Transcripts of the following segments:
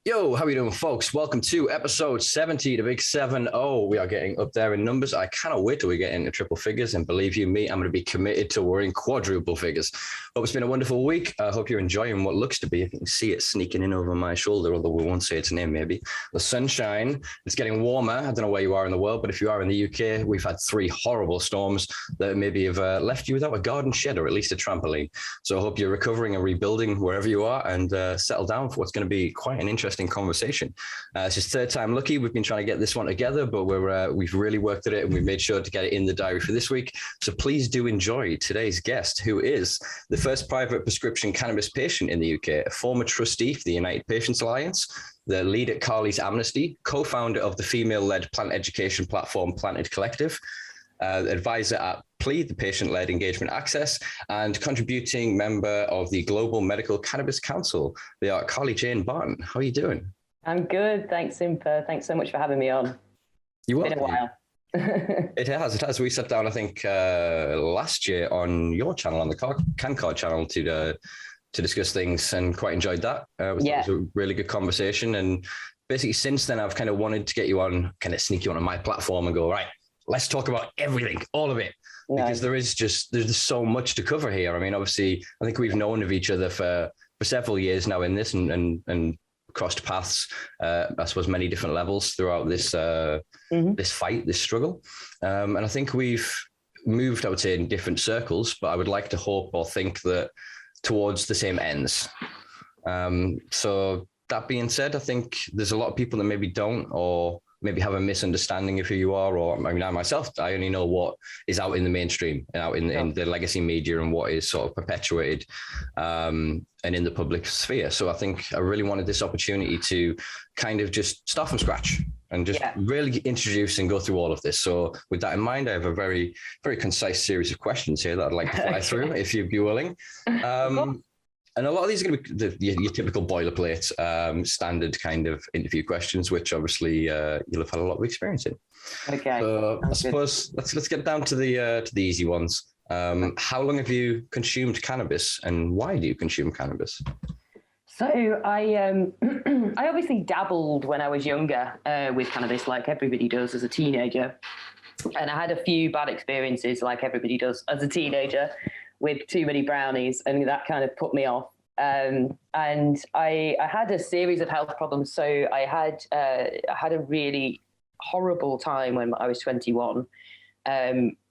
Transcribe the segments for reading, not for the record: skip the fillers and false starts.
Yo, how are you doing, folks? Welcome to episode 70, the big 7-0. We are getting up there in numbers. I cannot wait till we get into triple figures. And believe you me, I'm going to be committed to we're in quadruple figures. Hope it's been a wonderful week. I hope you're enjoying what looks to be, if you can see it sneaking in over my shoulder, although we won't say its name maybe. The sunshine. It's getting warmer. I don't know where you are in the world, but if you are in the UK, we've had 3 horrible storms that maybe have left you without a garden shed or at least a trampoline. So I hope you're recovering and rebuilding wherever you are and settle down for what's going to be quite an interesting conversation. It's just third time lucky. We've been trying to get this one together, but we've really worked at it and we've made sure to get it in the diary for this week. So please do enjoy today's guest, who is the first private prescription cannabis patient in the UK, a former trustee for the United Patients Alliance, the lead at Carly's Amnesty, co-founder of the female-led plant education platform Planted Collective, advisor at PLEA, the patient-led engagement access, and contributing member of the Global Medical Cannabis Council. They are Carly Jane Barton. How are you doing? I'm good. Thanks, Simpa. Thanks so much for having me on. You're welcome. It's been a while. It has. We sat down, I think, last year on your channel, on the Cancard channel, to discuss things and quite enjoyed that. It was a really good conversation. And basically since then, I've kind of wanted to get you on, kind of sneak you on my platform and go, right, let's talk about everything, all of it. Because there's just so much to cover here. I mean, obviously, I think we've known of each other for several years now in this and crossed paths, I suppose, many different levels throughout this this fight, this struggle. And I think we've moved, I would say, in different circles, but I would like to hope or think that towards the same ends. So that being said, I think there's a lot of people that maybe don't or maybe have a misunderstanding of who you are, or I mean, I myself, I only know what is out in the mainstream, out in the legacy media and what is sort of perpetuated and in the public sphere. So I think I really wanted this opportunity to kind of just start from scratch and just really introduce and go through all of this. So with that in mind, I have a very, very concise series of questions here that I'd like to fly through, if you'd be willing. And a lot of these are going to be your typical boilerplate, standard kind of interview questions, which obviously you'll have had a lot of experience in. Okay. So I suppose let's get down to the easy ones. How long have you consumed cannabis, and why do you consume cannabis? So I obviously dabbled when I was younger with cannabis, like everybody does as a teenager, and I had a few bad experiences, like everybody does as a teenager, with too many brownies, and that kind of put me off. And I had a series of health problems. So I had a really horrible time when I was 21.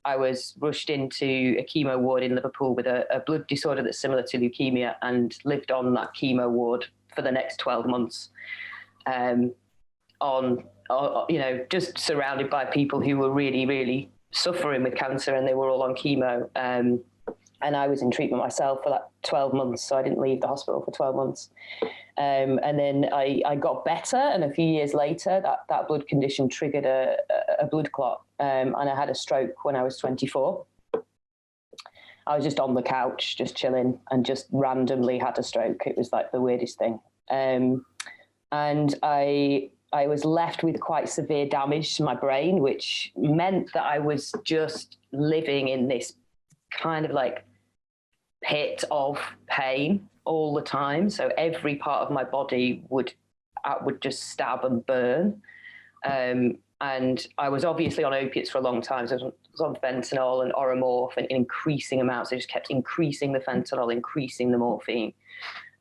I was rushed into a chemo ward in Liverpool with a blood disorder that's similar to leukemia, and lived on that chemo ward for the next 12 months. Just surrounded by people who were really, really suffering with cancer, and they were all on chemo. And I was in treatment myself for that 12 months, so I didn't leave the hospital for 12 months. And then I got better, and a few years later, that blood condition triggered a blood clot, and I had a stroke when I was 24. I was just on the couch, just chilling, and just randomly had a stroke. It was like the weirdest thing. And I was left with quite severe damage to my brain, which meant that I was just living in this kind of like pit of pain all the time. So every part of my body would just stab and burn. And I was obviously on opiates for a long time. So I was on fentanyl and Oromorph in increasing amounts. I just kept increasing the fentanyl, increasing the morphine.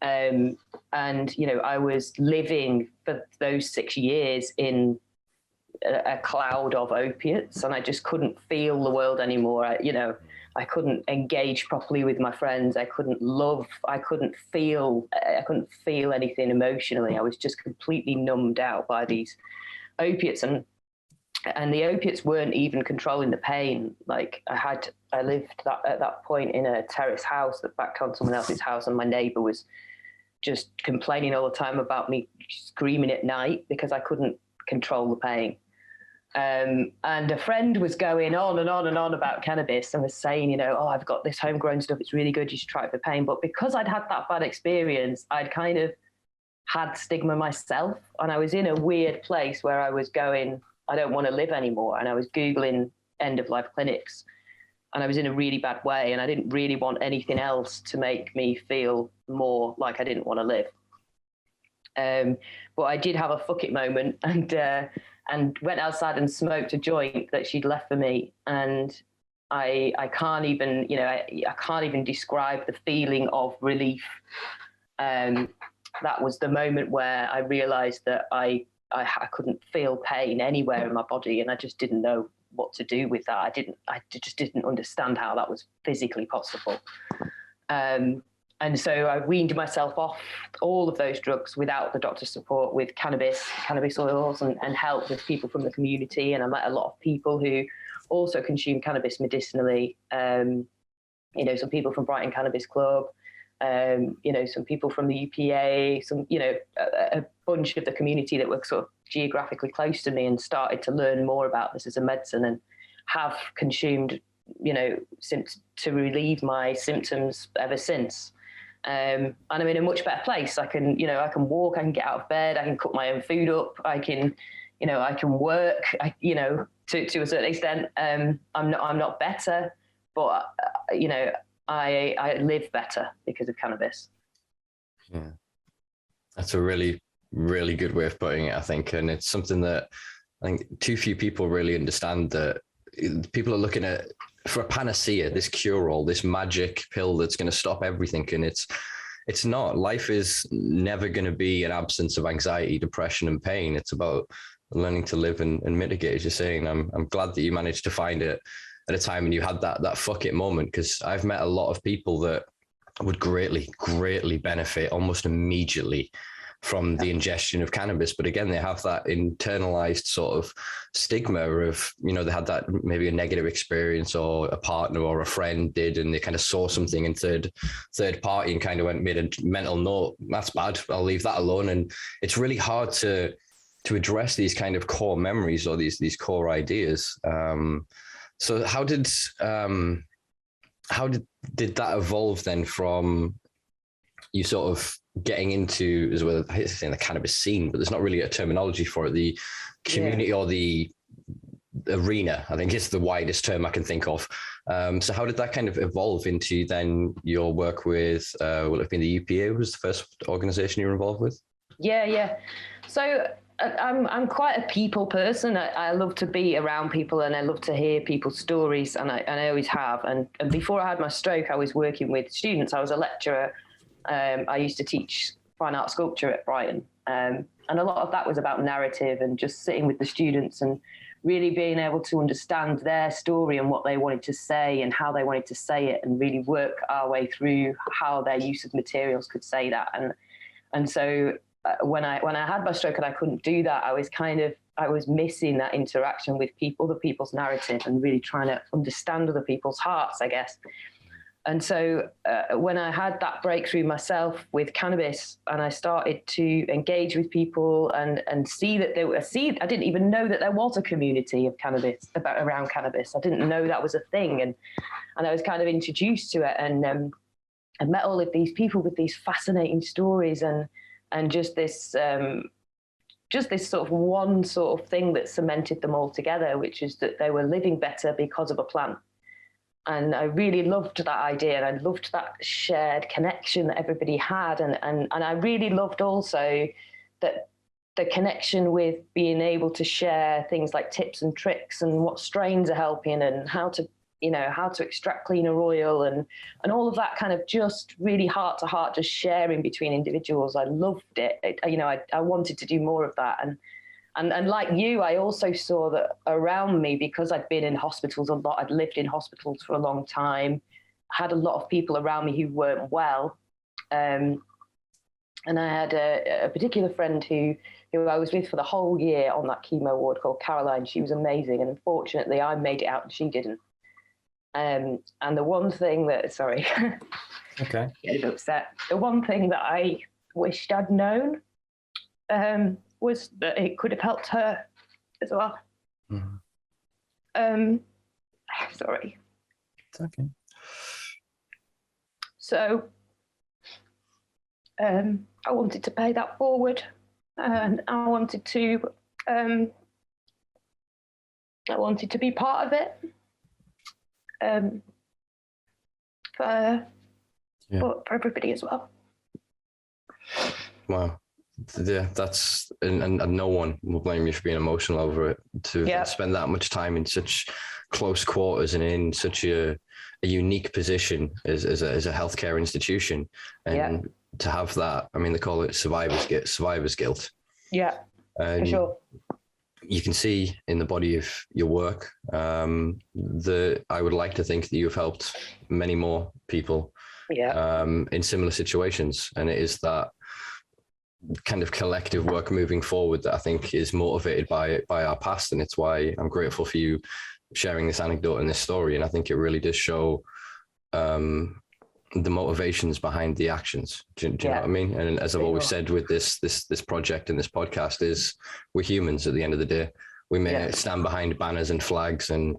And, I was living for those 6 years in a cloud of opiates, and I just couldn't feel the world anymore. I couldn't engage properly with my friends. I couldn't love. I couldn't feel anything emotionally. I was just completely numbed out by these opiates, and the opiates weren't even controlling the pain. Like I lived at that point in a terrace house that backed on someone else's house, and my neighbor was just complaining all the time about me screaming at night because I couldn't control the pain. And a friend was going on and on and on about cannabis and was saying, I've got this homegrown stuff. It's really good. You should try it for pain. But because I'd had that bad experience, I'd kind of had stigma myself. And I was in a weird place where I was going, I don't want to live anymore. And I was Googling end of life clinics, and I was in a really bad way. And I didn't really want anything else to make me feel more like I didn't want to live. But I did have a fuck it moment and went outside and smoked a joint that she'd left for me. And I can't even, I can't even describe the feeling of relief. That was the moment where I realized that I couldn't feel pain anywhere in my body, and I just didn't know what to do with that. I just didn't understand how that was physically possible. And so I weaned myself off all of those drugs without the doctor's support, with cannabis oils, and help with people from the community. And I met a lot of people who also consume cannabis medicinally. Some people from Brighton Cannabis Club, some people from the UPA, a bunch of the community that were sort of geographically close to me, and started to learn more about this as a medicine, and have consumed, to relieve my symptoms ever since. And I'm in a much better place. I can walk, I can get out of bed, I can cook my own food up, I can work, to a certain extent. I'm not better, but I live better because of cannabis. Yeah, that's a really, really good way of putting it, I think. And it's something that I think too few people really understand, that people are looking at for a panacea, this cure-all, this magic pill that's going to stop everything. And it's not. Life is never going to be an absence of anxiety, depression, and pain. It's about learning to live and mitigate, as you're saying. I'm glad that you managed to find it at a time when you had that fuck it moment, because I've met a lot of people that would greatly, greatly benefit almost immediately from the ingestion of cannabis. But again, they have that internalized sort of stigma of, they had that maybe a negative experience, or a partner or a friend did, and they kind of saw something in third party and kind of made a mental note, that's bad, I'll leave that alone. And it's really hard to address these kind of core memories, or these core ideas. So how did that evolve then, from you sort of getting into, as well, I hate to say the cannabis scene, but there's not really a terminology for it, the community or the arena, I think it's the widest term I can think of. So how did that kind of evolve into then your work with, will it have been the UPA was the first organization you were involved with? Yeah. So I'm quite a people person. I love to be around people, and I love to hear people's stories, and I always have. And before I had my stroke, I was working with students. I was a lecturer. I used to teach fine art sculpture at Brighton. And a lot of that was about narrative, and just sitting with the students and really being able to understand their story and what they wanted to say and how they wanted to say it, and really work our way through how their use of materials could say that. And so when I had my stroke and I couldn't do that, I was missing that interaction with people, the people's narrative, and really trying to understand other people's hearts, I guess. And so when I had that breakthrough myself with cannabis, and I started to engage with people and see that I didn't even know that there was a community of cannabis around cannabis. I didn't know that was a thing. And I was kind of introduced to it, and I met all of these people with these fascinating stories, and just this sort of one sort of thing that cemented them all together, which is that they were living better because of a plant. And I really loved that idea, and I loved that shared connection that everybody had. And I really loved also that the connection with being able to share things like tips and tricks, and what strains are helping, and how to extract cleaner oil, and all of that kind of just really heart to heart, just sharing between individuals. I loved it. I wanted to do more of that. And like you, I also saw that around me, because I'd been in hospitals a lot, I'd lived in hospitals for a long time, had a lot of people around me who weren't well. And I had a particular friend who I was with for the whole year on that chemo ward, called Caroline. She was amazing. And unfortunately, I made it out and she didn't. And the one thing that, sorry, okay, getting upset. The one thing that I wished I'd known was that it could have helped her as well. Mm-hmm. Sorry. It's okay. So I wanted to pay that forward, and I wanted to be part of it. For everybody as well. Wow. that's and no one will blame you for being emotional over it. To spend that much time in such close quarters and in such a unique position as a healthcare institution, and to have that, I mean, they call it survivor's guilt. Yeah, for sure. You can see in the body of your work that I would like to think that you've helped many more people in similar situations, and it is that kind of collective work moving forward that I think is motivated by our past, and it's why I'm grateful for you sharing this anecdote and this story. And I think it really does show the motivations behind the actions. Do you know what I mean? And as I've always said with this project and this podcast, is we're humans at the end of the day. We may stand behind banners and flags and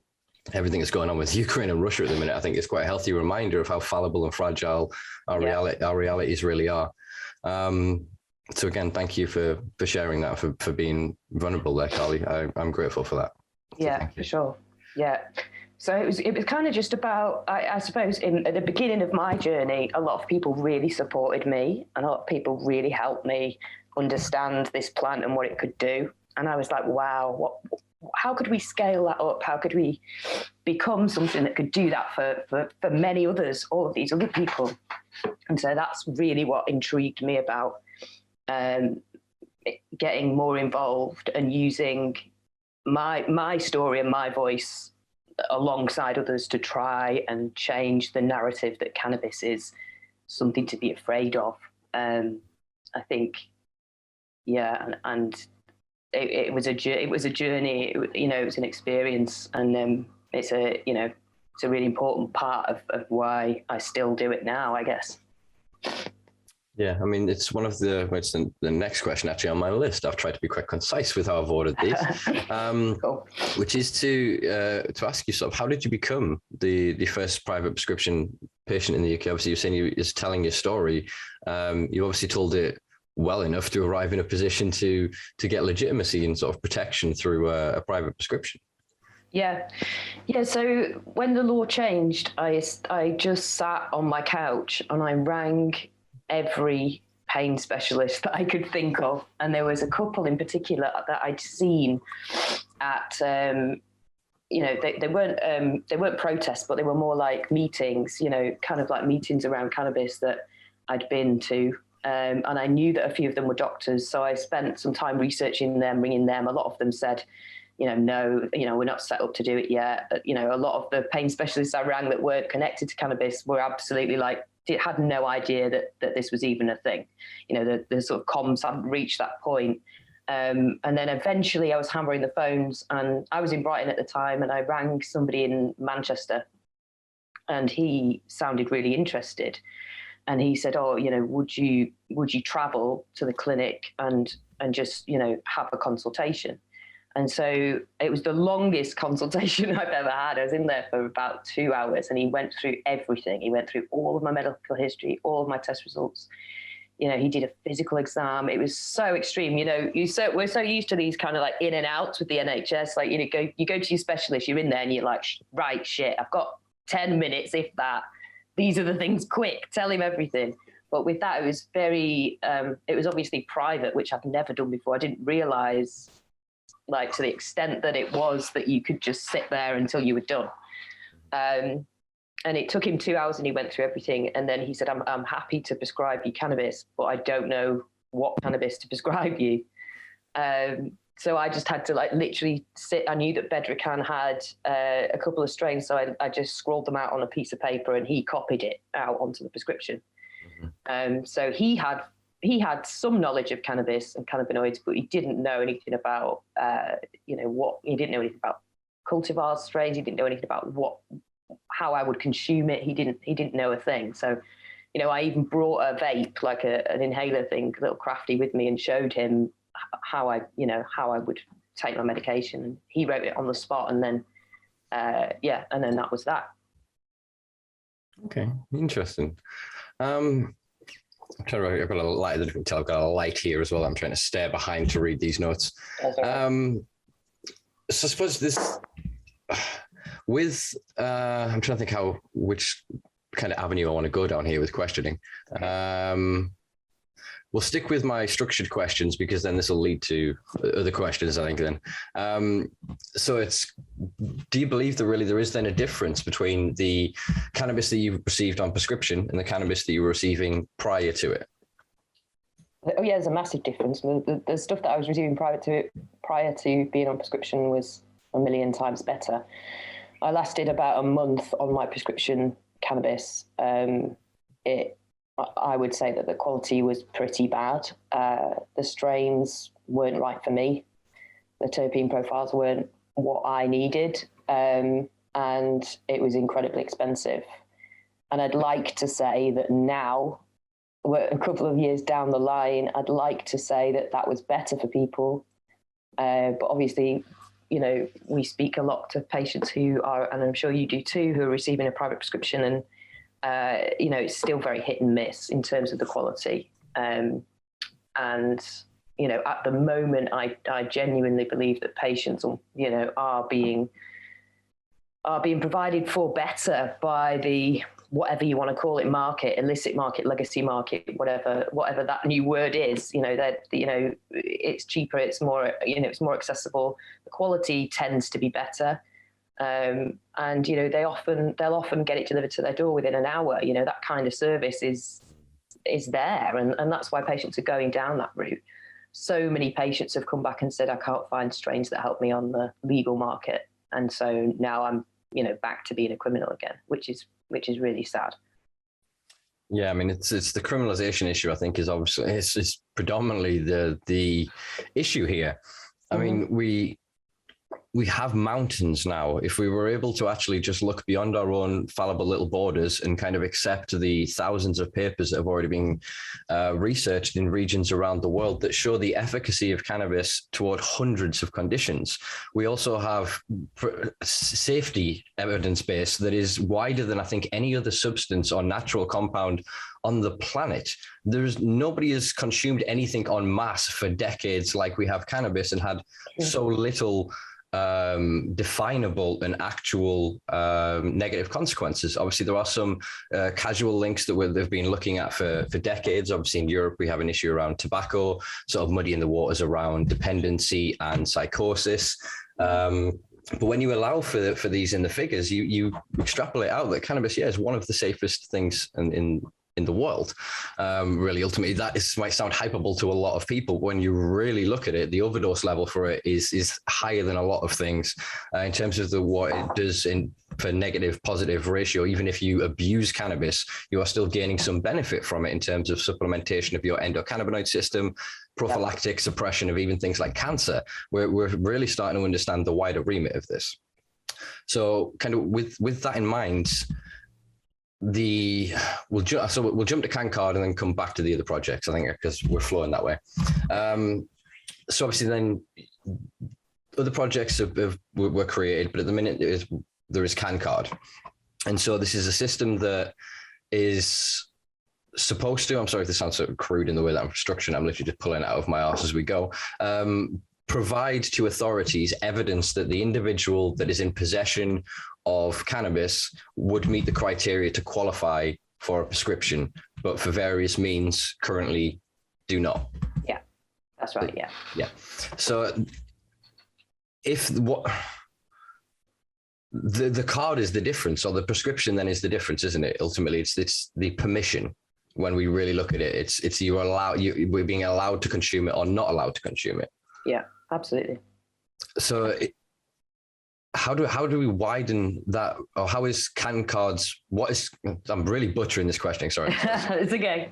everything that's going on with Ukraine and Russia at the minute. I think it's quite a healthy reminder of how fallible and fragile our realities really are. So again, thank you for sharing that, for being vulnerable there, Carly. I'm grateful for that. Yeah, for sure. Yeah. So it was kind of just about, I suppose, at the beginning of my journey, a lot of people really supported me, and a lot of people really helped me understand this plant and what it could do. And I was like, wow, how could we scale that up? How could we become something that could do that for many others, all of these other people? And so that's really what intrigued me about getting more involved and using my story and my voice alongside others to try and change the narrative that cannabis is something to be afraid of. I think, and it was a journey. It was an experience, and it's a really important part of why I still do it now, I guess. Yeah, I mean, it's one of the next question actually on my list. I've tried to be quite concise with how I've ordered these, cool. Which is to ask you sort of, how did you become the first private prescription patient in the UK? Obviously, you're saying you're telling your story. You obviously told it well enough to arrive in a position to get legitimacy and sort of protection through a private prescription. Yeah. So when the law changed, I just sat on my couch and I rang every pain specialist that I could think of, and there was a couple in particular that I'd seen at they weren't protests, but they were more like meetings, kind of like meetings around cannabis that I'd been to, and I knew that a few of them were doctors, so I spent some time researching them, ringing them. A lot of them said, no, we're not set up to do it yet. A lot of the pain specialists I rang that weren't connected to cannabis were absolutely like, had no idea that this was even a thing. The sort of comms hadn't reached that point. And then eventually I was hammering the phones, and I was in Brighton at the time, and I rang somebody in Manchester, and he sounded really interested. And he said, would you travel to the clinic and just, have a consultation? And so it was the longest consultation I've ever had. I was in there for about 2 hours, and he went through everything. He went through all of my medical history, all of my test results. He did a physical exam. It was so extreme. We're so used to these kind of like in and outs with the NHS. Like, you go to your specialist, you're in there and you're like, right, shit, I've got 10 minutes, if that. These are the things, quick, tell him everything. But with that, it was very, it was obviously private, which I've never done before. I didn't realize, like, to the extent that it was, that you could just sit there until you were done. And it took him 2 hours, and he went through everything. And then he said, I'm happy to prescribe you cannabis, but I don't know what cannabis to prescribe you. So I just had to like literally sit. I knew that Bedrocan had a couple of strains, so I just scrawled them out on a piece of paper, and he copied it out onto the prescription. Mm-hmm. So he had some knowledge of cannabis and cannabinoids, but he didn't know anything about, he didn't know anything about cultivar strains. He didn't know anything about how I would consume it. He didn't know a thing. So, I even brought a vape, like an inhaler thing, a little crafty, with me, and showed him how I would take my medication. And he wrote it on the spot, and then, and then that was that. Okay, interesting. I'm trying to write, I've got a light. I don't know if you can tell, I've got a light here as well. I'm trying to stare behind to read these notes. So I suppose this, with, I'm trying to think which kind of avenue I want to go down here with questioning. we'll stick with my structured questions because then this will lead to other questions, I think then. So it's, do you believe that really there is then a difference between the cannabis that you received on prescription and the cannabis that you were receiving prior to it? Oh yeah, there's a massive difference. The stuff that I was receiving prior to being on prescription was a million times better. I lasted about a month on my prescription cannabis. I would say that the quality was pretty bad. The strains weren't right for me. The terpene profiles weren't what I needed, and it was incredibly expensive. And I'd like to say that now, we're a couple of years down the line, I'd like to say that that was better for people. But obviously, you know, we speak a lot to patients who are, and I'm sure you do too, who are receiving a private prescription, and, you know, it's still very hit and miss in terms of the quality. And, you know, at the moment, I genuinely believe that patients, you know, are being provided for better by the, whatever you want to call it, market, illicit market, legacy market, whatever that new word is, you know, that, you know, it's cheaper, it's more, you know, it's more accessible. The quality tends to be better. And, you know, they'll often get it delivered to their door within an hour. You know, that kind of service is there. And that's why patients are going down that route. So many patients have come back and said, I can't find strains that help me on the legal market. And so now I'm, you know, back to being a criminal again, which is really sad. Yeah, I mean, it's the criminalization issue, I think, is obviously, it's predominantly the issue here. I mean, we have mountains now. If we were able to actually just look beyond our own fallible little borders and kind of accept the thousands of papers that have already been researched in regions around the world that show the efficacy of cannabis toward hundreds of conditions. We also have safety evidence base that is wider than I think any other substance or natural compound on the planet. Nobody has consumed anything en masse for decades like we have cannabis, and had so little definable and actual negative consequences. Obviously, there are some casual links that they've been looking at for decades. Obviously, in Europe, we have an issue around tobacco, sort of muddying the waters around dependency and psychosis. But when you allow for these in the figures, you extrapolate out that cannabis, is one of the safest things in the world. Really, ultimately, might sound hyperbole to a lot of people. When you really look at it, the overdose level for it is higher than a lot of things in terms of what it does for negative positive ratio. Even if you abuse cannabis, you are still gaining some benefit from it in terms of supplementation of your endocannabinoid system, prophylactic suppression of even things like cancer. We're really starting to understand the wider remit of this. So kind of with that in mind, we'll jump to Cancard and then come back to the other projects, I think, because we're flowing that way. So obviously then other projects were created, but at the minute there is Cancard. And so this is a system that is supposed to, I'm sorry if this sounds so crude in the way that I'm structuring, I'm literally just pulling it out of my arse as we go, provide to authorities evidence that the individual that is in possession of cannabis would meet the criteria to qualify for a prescription, but for various means currently do not. Yeah, that's right. Yeah. Yeah. So the card is the difference, or the prescription then is the difference, isn't it? Ultimately, it's the permission. When we really look at it, it's we're being allowed to consume it or not allowed to consume it. Yeah, absolutely. So how do we widen that, or how is Cancard's, I'm really butchering this question, sorry. It's okay.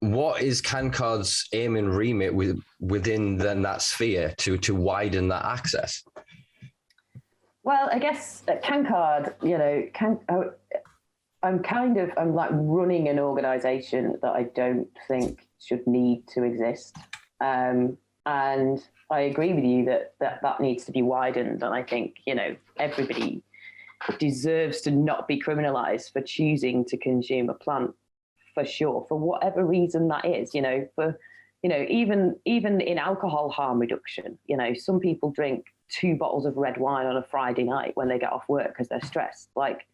What is Cancard's aim and remit within then that sphere to widen that access? Well, I guess at Cancard, you know, I'm like running an organization that I don't think should need to exist. And I agree with you that needs to be widened. And I think, you know, everybody deserves to not be criminalized for choosing to consume a plant, for sure, for whatever reason that is, you know, even in alcohol harm reduction, you know, some people drink 2 bottles of red wine on a Friday night when they get off work because they're stressed. Like,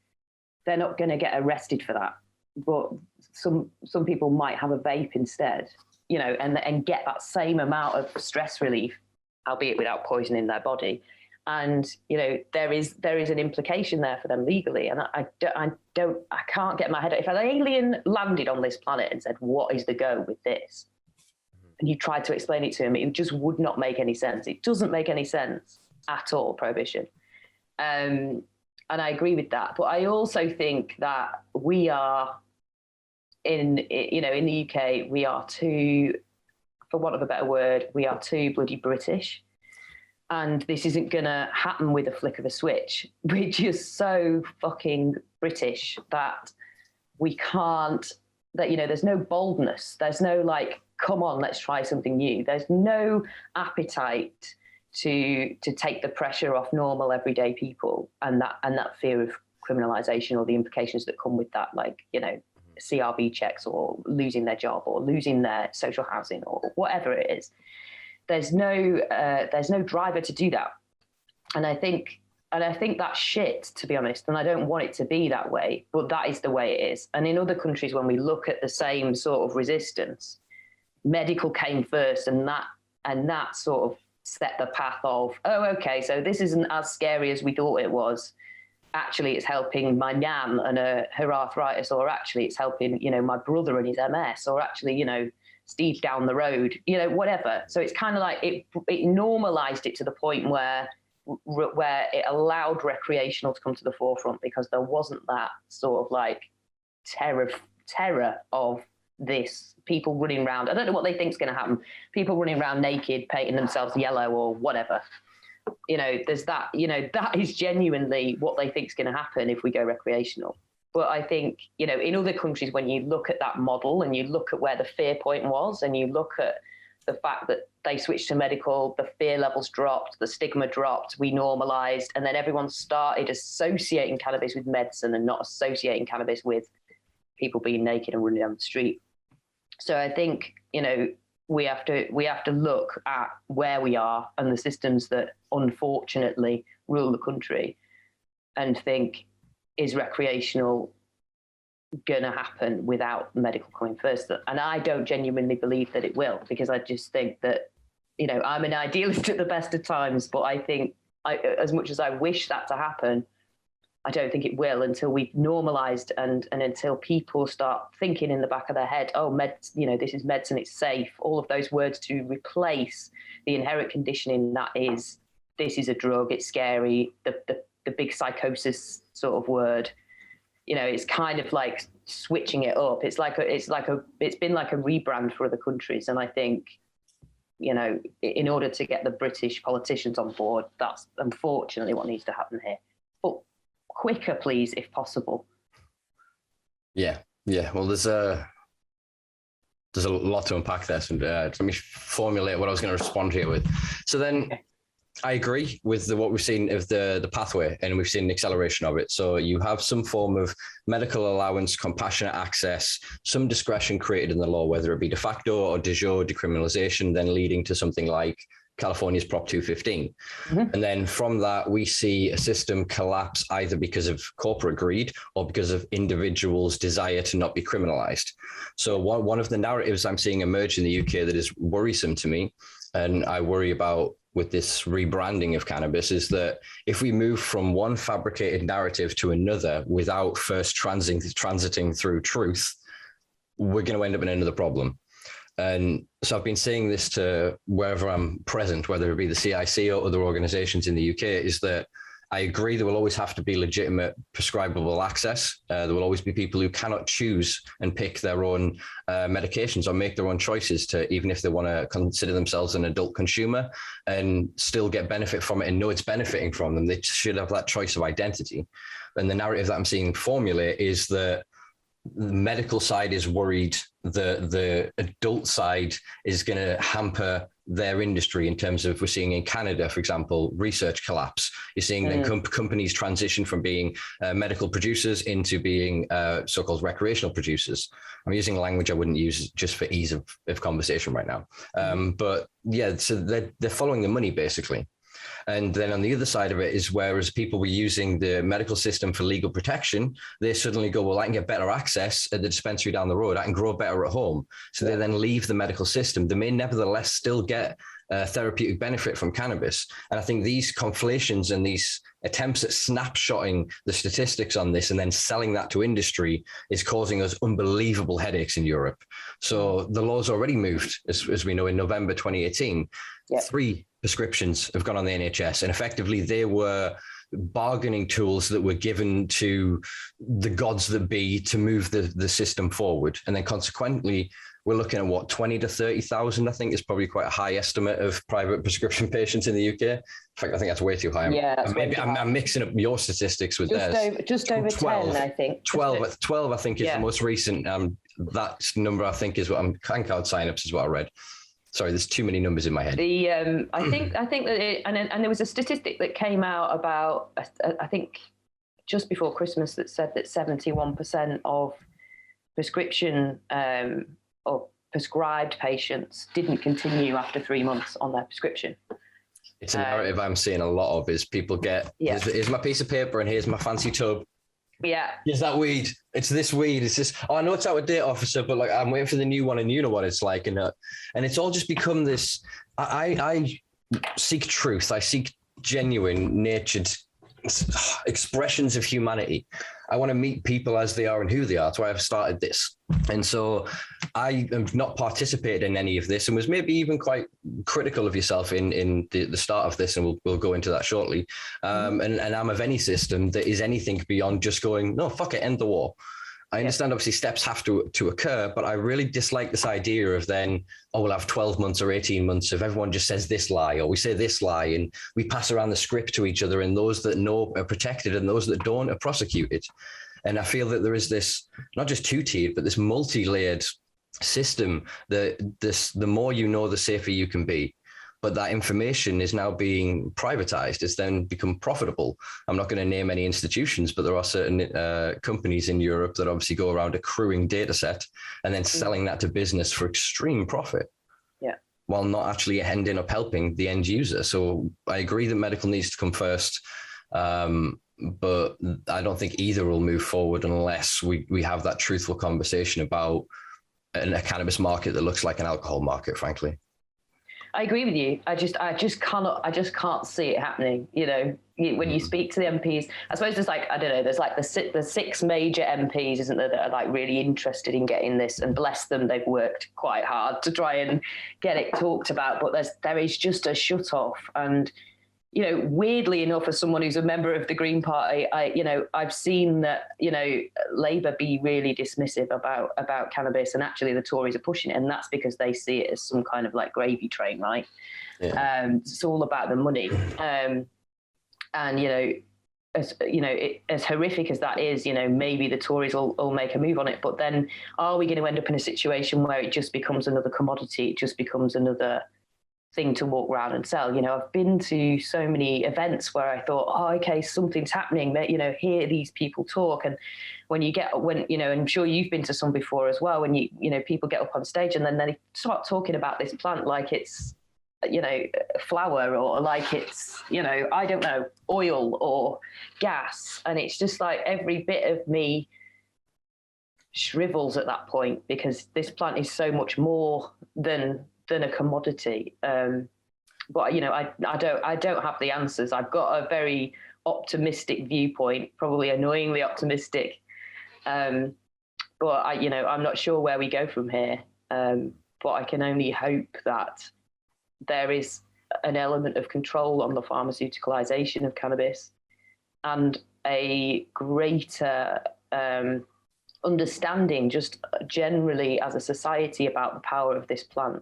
they're not going to get arrested for that. but some people might have a vape instead, you know, and get that same amount of stress relief, albeit without poisoning their body. And, you know, there is an implication there for them legally. And I can't get my head out. If an alien landed on this planet and said, what is the go with this? And you tried to explain it to him, it just would not make any sense. It doesn't make any sense at all, prohibition. And I agree with that. But I also think that we are in the UK, we are too, for want of a better word, we are too bloody British. And this isn't going to happen with a flick of a switch. We're just so fucking British that we can't, that, you know, there's no boldness. There's no like, come on, let's try something new. There's no appetite to take the pressure off normal everyday people and that fear of criminalization or the implications that come with that, like, you know, CRB checks or losing their job or losing their social housing or whatever it is. There's no driver to do that. And I think that's shit, to be honest. And I don't want it to be that way, but that is the way it is. And in other countries, when we look at the same sort of resistance, medical came first, and that sort of set the path of, oh, okay, so this isn't as scary as we thought it was. Actually, it's helping my nan and her arthritis, or actually it's helping, you know, my brother and his MS, or actually, you know, Steve down the road, you know, whatever. So it's kind of like it normalized it to the point where it allowed recreational to come to the forefront, because there wasn't that sort of like terror of this, people running around. I don't know what they think is going to happen. People running around naked, painting themselves yellow or whatever. You know, there's that, you know, that is genuinely what they think is going to happen if we go recreational. But I think, you know, in other countries, when you look at that model and you look at where the fear point was, and you look at the fact that they switched to medical, the fear levels dropped, the stigma dropped, we normalized, and then everyone started associating cannabis with medicine and not associating cannabis with people being naked and running down the street. So I think, you know, we have to look at where we are and the systems that unfortunately rule the country and think, is recreational going to happen without medical coming first? And I don't genuinely believe that it will, because I just think that, you know, I'm an idealist at the best of times, but I think as much as I wish that to happen, I don't think it will until we've normalized and until people start thinking in the back of their head, oh, you know, this is medicine, it's safe, all of those words, to replace the inherent conditioning that is, this is a drug, it's scary, the big psychosis sort of word. You know, it's kind of like switching it up. It's been like a rebrand for other countries. And I think, you know, in order to get the British politicians on board, that's unfortunately what needs to happen here. But quicker, please, if possible. Yeah. Well, there's a lot to unpack there. So let me formulate what I was going to respond here with. So then, okay. I agree with what we've seen of the pathway, and we've seen an acceleration of it. So you have some form of medical allowance, compassionate access, some discretion created in the law, whether it be de facto or de jure decriminalization, then leading to something like California's Prop 215. Mm-hmm. And then from that, we see a system collapse either because of corporate greed or because of individuals' desire to not be criminalized. So one of the narratives I'm seeing emerge in the UK that is worrisome to me, and I worry about with this rebranding of cannabis, is that if we move from one fabricated narrative to another without first transiting through truth, we're going to end up in another problem. And so I've been saying this to wherever I'm present, whether it be the CIC or other organizations in the UK, is that I agree there will always have to be legitimate prescribable access. There will always be people who cannot choose and pick their own medications or make their own choices, to even if they want to consider themselves an adult consumer and still get benefit from it and know it's benefiting from them. They should have that choice of identity. And the narrative that I'm seeing formulate is that the medical side is worried that the adult side is going to hamper their industry in terms of, we're seeing in Canada, for example, research collapse. You're seeing then companies transition from being medical producers into being so-called recreational producers. I'm using language I wouldn't use just for ease of conversation right now. But yeah, so they're following the money basically. And then on the other side of it is whereas people were using the medical system for legal protection, they suddenly go, well, I can get better access at the dispensary down the road. I can grow better at home. So they then leave the medical system. They may nevertheless still get therapeutic benefit from cannabis. And I think these conflations and these attempts at snapshotting the statistics on this and then selling that to industry is causing us unbelievable headaches in Europe. So the law's already moved, as we know, in November 2018. Yep. 3 prescriptions have gone on the NHS, and effectively they were bargaining tools that were given to the gods that be to move the system forward. And then consequently, we're looking at what, 20 to 30,000, I think is probably quite a high estimate of private prescription patients in the UK. In fact, I think that's way too high. Yeah, I'm mixing up your statistics with theirs. Just over 12, 10, I think. 12, I think, is the most recent. That number, I think, is what Cancard signups is what I read. Sorry, there's too many numbers in my head. I think that and there was a statistic that came out about, I think, just before Christmas that said that 71% of prescription or prescribed patients didn't continue after 3 months on their prescription. It's a narrative I'm seeing a lot of is people get, here's my piece of paper and here's my fancy tub. Yeah. Here's that weed. It's this weed. It's this, I know it's out of date, officer, but like I'm waiting for the new one and you know what it's like. And it's all just become this, I seek truth. I seek genuine, natured expressions of humanity. I want to meet people as they are and who they are. That's why I've started this. And so I have not participated in any of this and was maybe even quite critical of yourself in the start of this. And we'll go into that shortly. And I'm of any system that is anything beyond just going, no, fuck it, end the war. I understand obviously steps have to occur, but I really dislike this idea of then, we'll have 12 months or 18 months if everyone just says this lie or we say this lie and we pass around the script to each other and those that know are protected and those that don't are prosecuted. And I feel that there is this, not just two-tiered, but this multi-layered system that the more you know, the safer you can be. But that information is now being privatized. It's then become profitable. I'm not going to name any institutions, but there are certain companies in Europe that obviously go around accruing data set and then selling that to business for extreme profit. Yeah. While not actually ending up helping the end user. So I agree that medical needs to come first. But I don't think either will move forward unless we have that truthful conversation about a cannabis market that looks like an alcohol market, frankly. I agree with you. I just can't see it happening. You know, when you speak to the MPs, I suppose there's like, I don't know, there's like the 6 major MPs, isn't there, that are like really interested in getting this, and bless them, they've worked quite hard to try and get it talked about. But there is just a shut off. And, you know, weirdly enough, as someone who's a member of the Green Party, I've seen that, you know, Labour be really dismissive about cannabis, and actually the Tories are pushing it, and that's because they see it as some kind of like gravy train, right? Yeah. It's all about the money, and as horrific as that is, you know, maybe the Tories will make a move on it, but then are we going to end up in a situation where it just becomes another commodity? It just becomes another thing to walk around and sell. You know, I've been to so many events where I thought, okay, something's happening, you know, hear these people talk. And when you know, I'm sure you've been to some before as well, when you know, people get up on stage and then they start talking about this plant like it's, you know, flour, or like it's, you know, I don't know, oil or gas. And it's just like every bit of me shrivels at that point, because this plant is so much more than a commodity. But, you know, I don't have the answers. I've got a very optimistic viewpoint, probably annoyingly optimistic. But I'm not sure where we go from here. But I can only hope that there is an element of control on the pharmaceuticalization of cannabis and a greater understanding just generally as a society about the power of this plant.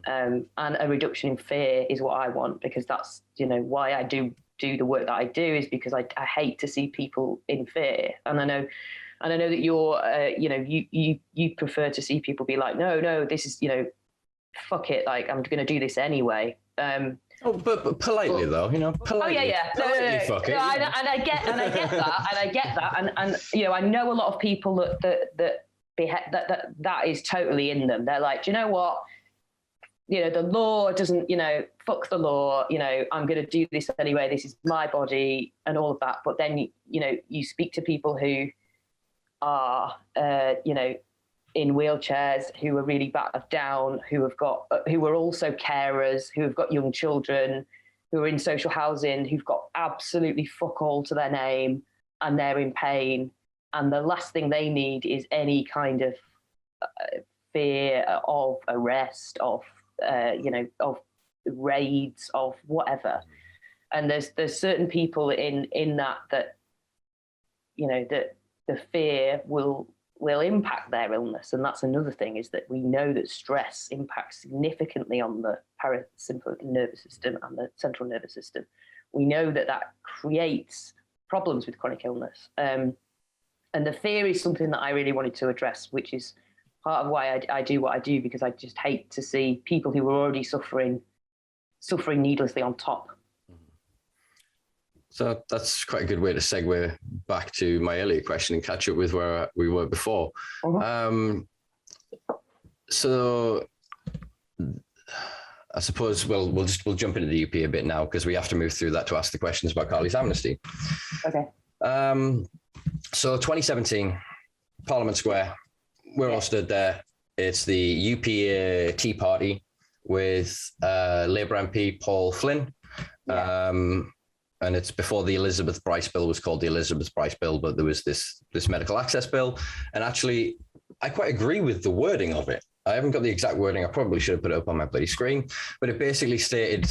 And a reduction in fear is what I want, because that's, you know, why I do the work that I do, is because I hate to see people in fear. And I know that you're, you prefer to see people be like, no, this is, you know, fuck it, like I'm going to do this anyway. But politely though, you know, politely. Oh yeah. Politely, fuck it. And I get that, and you know, I know a lot of people that is totally in them. They're like, do you know what? the law doesn't, fuck the law, I'm going to do this anyway, this is my body and all of that. But then, you speak to people who are, in wheelchairs, who are really battered down, who are also carers, who have got young children, who are in social housing, who've got absolutely fuck all to their name, and they're in pain. And the last thing they need is any kind of fear of arrest, of raids, of whatever. And there's certain people in that that the fear will impact their illness. And that's another thing, is that we know that stress impacts significantly on the parasympathetic nervous system and the central nervous system. We know that creates problems with chronic illness. And the fear is something that I really wanted to address, which is part of why I do what I do, because I just hate to see people who are already suffering needlessly on top. So that's quite a good way to segue back to my earlier question and catch up with where we were before. Uh-huh. So I suppose we'll jump into the UP a bit now, because we have to move through that to ask the questions about Carly's Amnesty. Okay. So 2017, Parliament Square, we're all stood there. It's the UP Tea Party with Labour MP Paul Flynn. Yeah. And it's before the Elizabeth Bryce bill was called the Elizabeth Bryce bill, but there was this medical access bill. And actually, I quite agree with the wording of it. I haven't got the exact wording. I probably should have put it up on my bloody screen, but it basically stated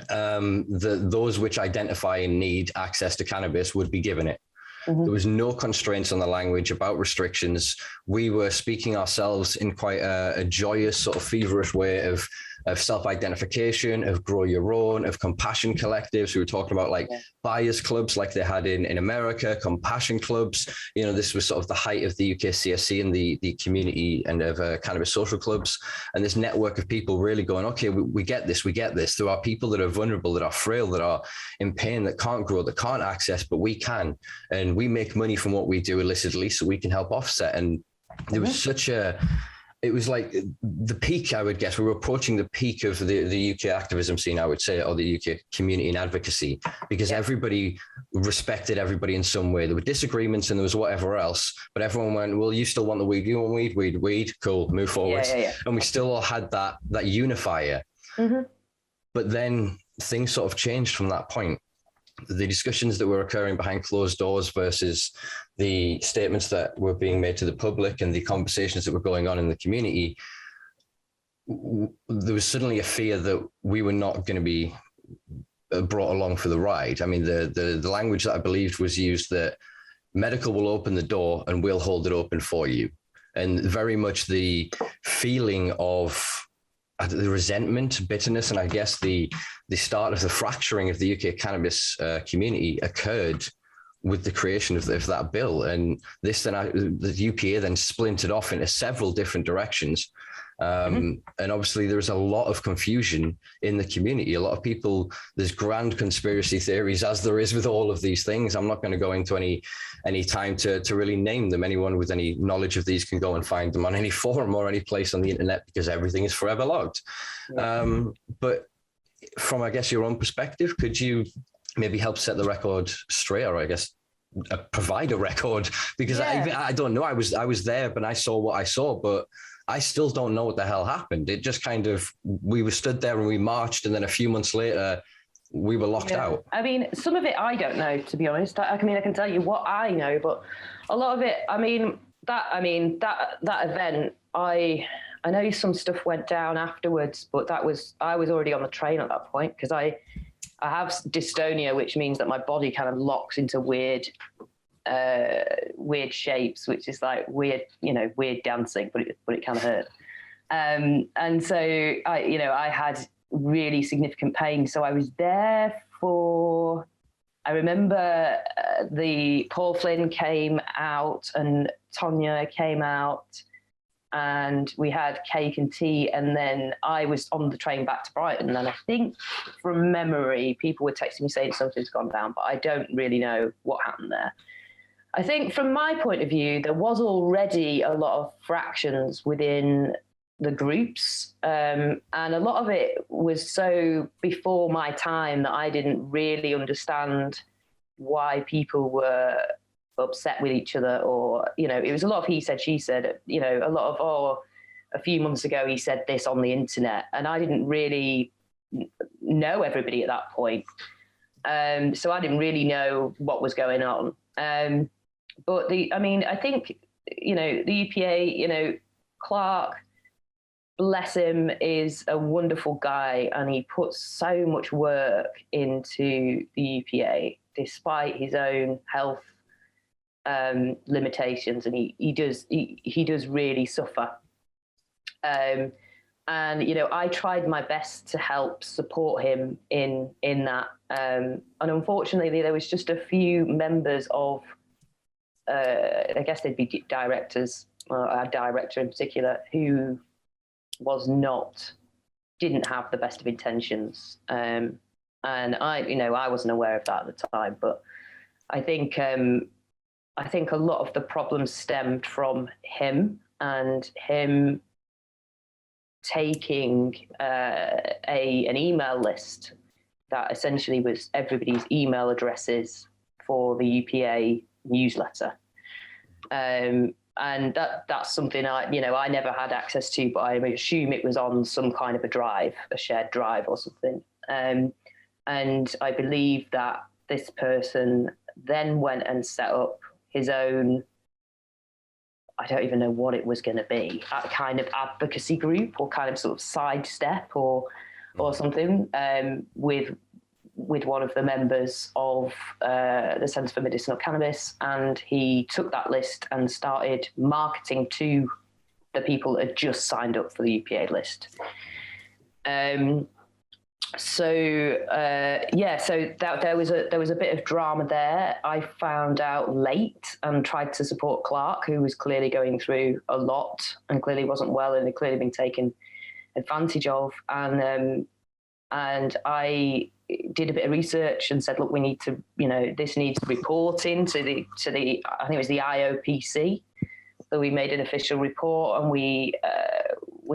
that those which identify and need access to cannabis would be given it. Mm-hmm. There was no constraints on the language about restrictions. We were speaking ourselves in quite a joyous, sort of feverish way of self-identification, of grow your own, of compassion collectives. We were talking about buyers clubs like they had in America, compassion clubs. This was sort of the height of the UK CSC and the community and of cannabis social clubs. And this network of people really going, okay, we get this. There are people that are vulnerable, that are frail, that are in pain, that can't grow, that can't access, but we can. And we make money from what we do illicitly, so we can help offset. And there was it was like the peak, I would guess. We were approaching the peak of the UK activism scene, I would say, or the UK community and advocacy, because everybody respected everybody in some way. There were disagreements and there was whatever else, but everyone went, well, you still want the weed? You want weed? Cool, move forward. Yeah. And we still all had that unifier. Mm-hmm. But then things sort of changed from that point. The discussions that were occurring behind closed doors versus the statements that were being made to the public and the conversations that were going on in the community, there was suddenly a fear that we were not going to be brought along for the ride. I mean, the language that I believed was used, that medical will open the door and we'll hold it open for you. And very much the feeling of the resentment, bitterness, and I guess the start of the fracturing of the UK cannabis community occurred with the creation of that bill. And the UPA then splintered off into several different directions. And obviously there was a lot of confusion in the community. A lot of people, there's grand conspiracy theories, as there is with all of these things. I'm not going to go into any time to really name them. Anyone with any knowledge of these can go and find them on any forum or any place on the internet, because everything is forever logged. Yeah. But from, I guess, your own perspective, could you maybe help set the record straight, or I guess provide a record? Because I don't know. I was there, but I saw what I saw, but I still don't know what the hell happened. It just kind of, we were stood there and we marched, and then a few months later we were locked out. I mean, some of it I don't know, to be honest. I can tell you what I know, but a lot of it, that event, I know some stuff went down afterwards, but I was already on the train at that point, because I have dystonia, which means that my body kind of locks into weird shapes, which is like weird dancing, but it kind of hurt. And so I had really significant pain. So I was there for, I remember the Paul Flynn came out and Tonya came out, and we had cake and tea, and then I was on the train back to Brighton, and I think from memory people were texting me saying something's gone down, but I don't really know what happened there. I think from my point of view, there was already a lot of fractions within the groups. And a lot of it was so before my time that I didn't really understand why people were upset with each other, or, you know, it was a lot of he said, she said, you know, a lot of, a few months ago he said this on the internet, and I didn't really know everybody at that point. So I didn't really know what was going on. But I think, you know, the UPA, you know, Clark, bless him, is a wonderful guy, and he puts so much work into the UPA despite his own health limitations, and he does really suffer. And, you know, I tried my best to help support him in that. And unfortunately, there was just a few members of, I guess they'd be directors, our director in particular, who didn't have the best of intentions. And I wasn't aware of that at the time, but I think a lot of the problems stemmed from him, and him taking an email list that essentially was everybody's email addresses for the UPA newsletter. And that's something I never had access to, but I assume it was on some kind of a shared drive or something. And I believe that this person then went and set up his own, I don't even know what it was going to be, a kind of advocacy group or kind of sort of sidestep or something, with one of the members of the Centre for Medicinal Cannabis. And he took that list and started marketing to the people that had just signed up for the UPA list. So there was a bit of drama there. I found out late and tried to support Clark, who was clearly going through a lot and clearly wasn't well and had clearly been taken advantage of. And I did a bit of research and said, look, we need to, you know, this needs reporting to the I think it was the IOPC. So we made an official report, and we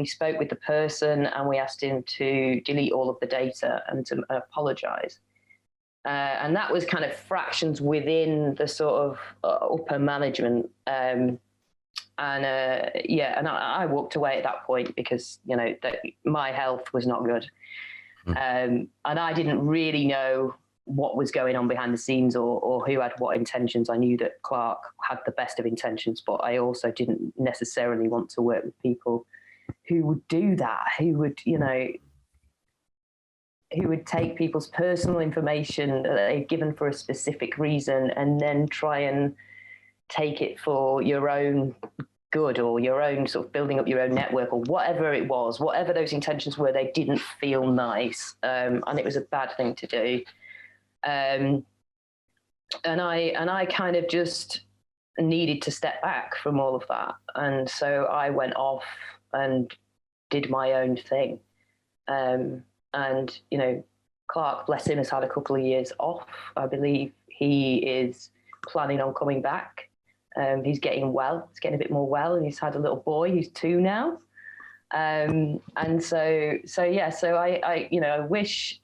spoke with the person, and we asked him to delete all of the data and to apologise. And that was kind of fractions within the sort of upper management. And I walked away at that point because, you know, that my health was not good. And I didn't really know what was going on behind the scenes or who had what intentions. I knew that Clark had the best of intentions, but I also didn't necessarily want to work with people who would do that, who would take people's personal information that they've given for a specific reason and then try and take it for your own good or your own sort of building up your own network or whatever it was, whatever those intentions were. They didn't feel nice, and it was a bad thing to do. And I kind of just needed to step back from all of that, and so I went off and did my own thing. And you know, Clark, bless him, has had a couple of years off. I believe he is planning on coming back. He's getting well. He's getting a bit more well, and he's had a little boy who's 2 now. And so I you know, I wish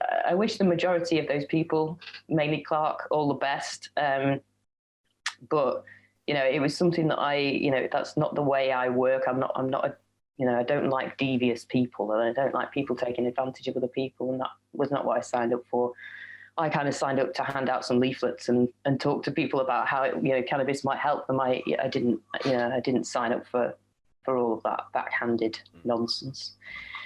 the majority of those people, mainly Clark, all the best. But you know, it was something that you know, that's not the way I work. I'm not a, you know, I don't like devious people, and I don't like people taking advantage of other people, and that was not what I signed up for. I kind of signed up to hand out some leaflets and talk to people about how cannabis might help them. I didn't sign up for all of that backhanded nonsense.